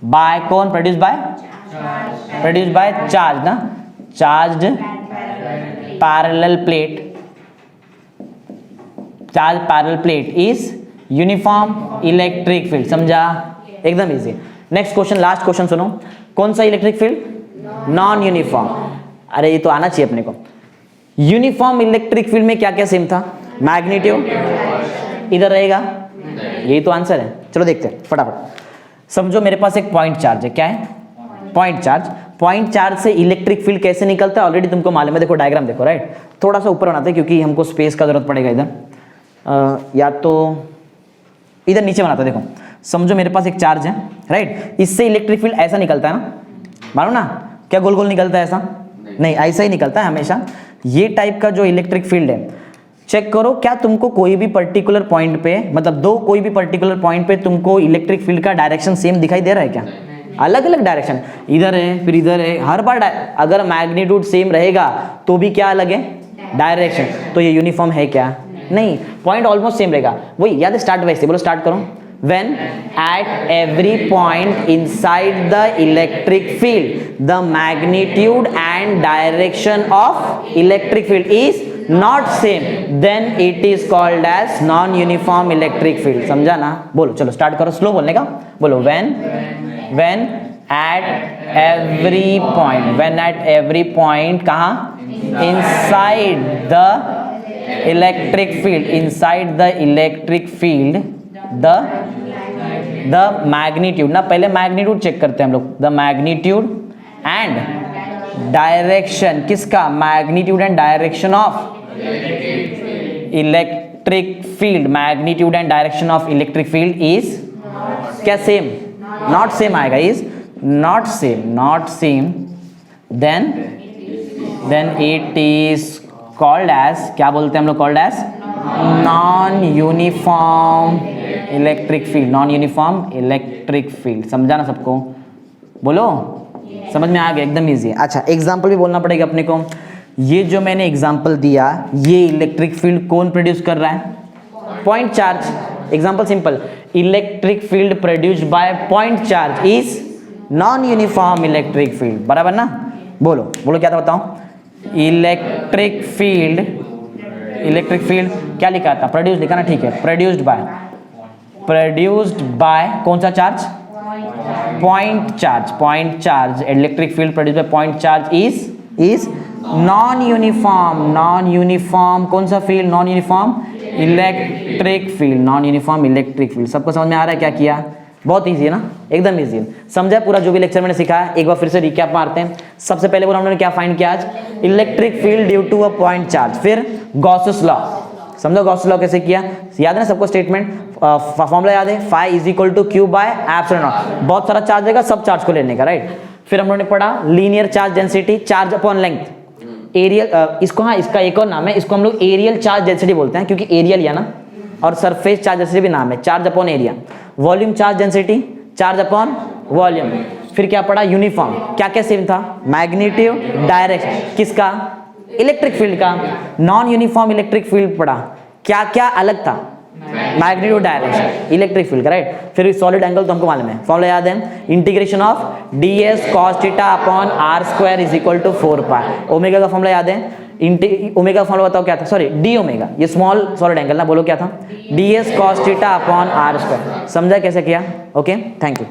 बाय कौन, प्रोड्यूस बाय चार्ज ना, charge parallel plate is uniform electric field. समझा, एकदम easy. Next question, last question सुनो, कौन सा इलेक्ट्रिक फील्ड, नॉन यूनिफॉर्म। अरे ये तो आना चाहिए अपने को। यूनिफॉर्म इलेक्ट्रिक फील्ड में क्या क्या सेम था, मैग्नीट्यूड इधर रहेगा, यही तो आंसर है। चलो देखते हैं फटाफट। समझो मेरे पास एक पॉइंट चार्ज है, क्या है, पॉइंट चार्ज। पॉइंट चार्ज से इलेक्ट्रिक फील्ड कैसे निकलता है ऑलरेडी तुमको मालूम है, देखो डायग्राम देखो, राइट। थोड़ा सा ऊपर बनाते हैं क्योंकि हमको स्पेस का जरूरत पड़ेगा इधर, या तो इधर नीचे बनाते हैं। देखो समझो मेरे पास एक चार्ज है, राइट, इससे इलेक्ट्रिक फील्ड ऐसा निकलता है ना, मालूम ना, क्या गोल गोल निकलता है ऐसा, नहीं ऐसा ही निकलता है हमेशा। ये टाइप का जो इलेक्ट्रिक फील्ड है, चेक करो क्या तुमको कोई भी पर्टिकुलर पॉइंट पे, मतलब कोई भी पर्टिकुलर पॉइंट पे तुमको इलेक्ट्रिक फील्ड का डायरेक्शन सेम दिखाई दे रहा है क्या, अलग अलग डायरेक्शन, इधर है फिर इधर है, हर बार अगर मैग्नीट्यूड सेम रहेगा तो भी क्या अलग है, डायरेक्शन, तो ये यूनिफॉर्म है क्या, नहीं, पॉइंट ऑलमोस्ट सेम रहेगा। वही याद है, स्टार्ट वाइज से बोलो, स्टार्ट करो। When at every point inside the electric field the magnitude and direction of electric field is not same, then it is called as non-uniform electric field। समझा ना, बोलो, चलो स्टार्ट करो, स्लो बोलने का, बोलो। when at every point कहाँ, inside the electric field the magnitude ना, पहले मैग्नीट्यूड चेक करते हैं हम लोग, द मैग्नीट्यूड एंड डायरेक्शन, किसका, magnitude and direction of electric field, magnitude and direction of electric field is क्या, सेम, नॉट सेम आएगा, is not same, then it is called as, क्या बोलते हैं हम लोग, called as non uniform electric field, non uniform electric field. समझा ना सबको, बोलो, समझ में आ गया, एकदम इजी है। अच्छा, एग्जांपल भी बोलना पड़ेगा अपने को। ये जो मैंने एग्जांपल दिया, ये इलेक्ट्रिक फील्ड कौन प्रोड्यूस कर रहा है, point charge. Example simple, electric field produced by point charge is non uniform electric field, बराबर ना, बोलो क्या था बताओ, इलेक्ट्रिक फील्ड क्या लिखा था, प्रोड्यूस लिखा ना, ठीक है, प्रोड्यूस्ड बाय कौन सा charge, point charge, electric field produced by point charge is non uniform, कौन सा field, non uniform electric field. सबको समझ में आ रहा है क्या किया, बहुत इजी है ना, एकदम इजी है। समझा पूरा जो भी लेक्चर मैंने सिखाया, एक बार फिर से रिकैप मारते हैं। सबसे पहले बोला हमने क्या फाइंड किया आज, electric field due to a point charge, फिर गॉसेस लॉ, समझो गॉसेस लॉ कैसे किया, याद है ना सबको, स्टेटमेंट फॉर्मूला याद है, phi is equal to q by epsilon naught, बहुत सारा चार्ज देगा, सब चार्ज को लेने का, राइट। फिर हम लोगों ने पढ़ा linear charge density, charge upon length, areal, इसको, हाँ इसका एक और नाम है, इसको हम लोग एरियल चार्ज डेंसिटी बोलते हैं, क्योंकि एरियल या ना, और सरफेस चार्ज डेंसिटी भी नाम है, charge upon area. Volume charge density, charge upon volume. फिर क्या पढ़ा, यूनिफॉर्म, क्या क्या सेम था, मैग्नीट्यूड, डायरेक्शन, किसका, इलेक्ट्रिक फील्ड का। नॉन यूनिफॉर्म इलेक्ट्रिक फील्ड पढ़ा, क्या क्या अलग था, मैग्नीट्यूड, डायरेक्शन, इलेक्ट्रिक फील्ड का, राइट। फिर सॉलिड एंगल तो हमको मालूम है, फॉर्मूला याद है, integration of ds cos theta upon r square is equal to 4 pi. Omega का फॉर्मूला याद है, ओमेगा का फॉर्मूला बताओ क्या था, सॉरी डी ओमेगा, ये स्मॉल सॉलिड एंगल ना, बोलो क्या था, ds cos theta upon r square. समझा कैसे किया, ओके, थैंक यू।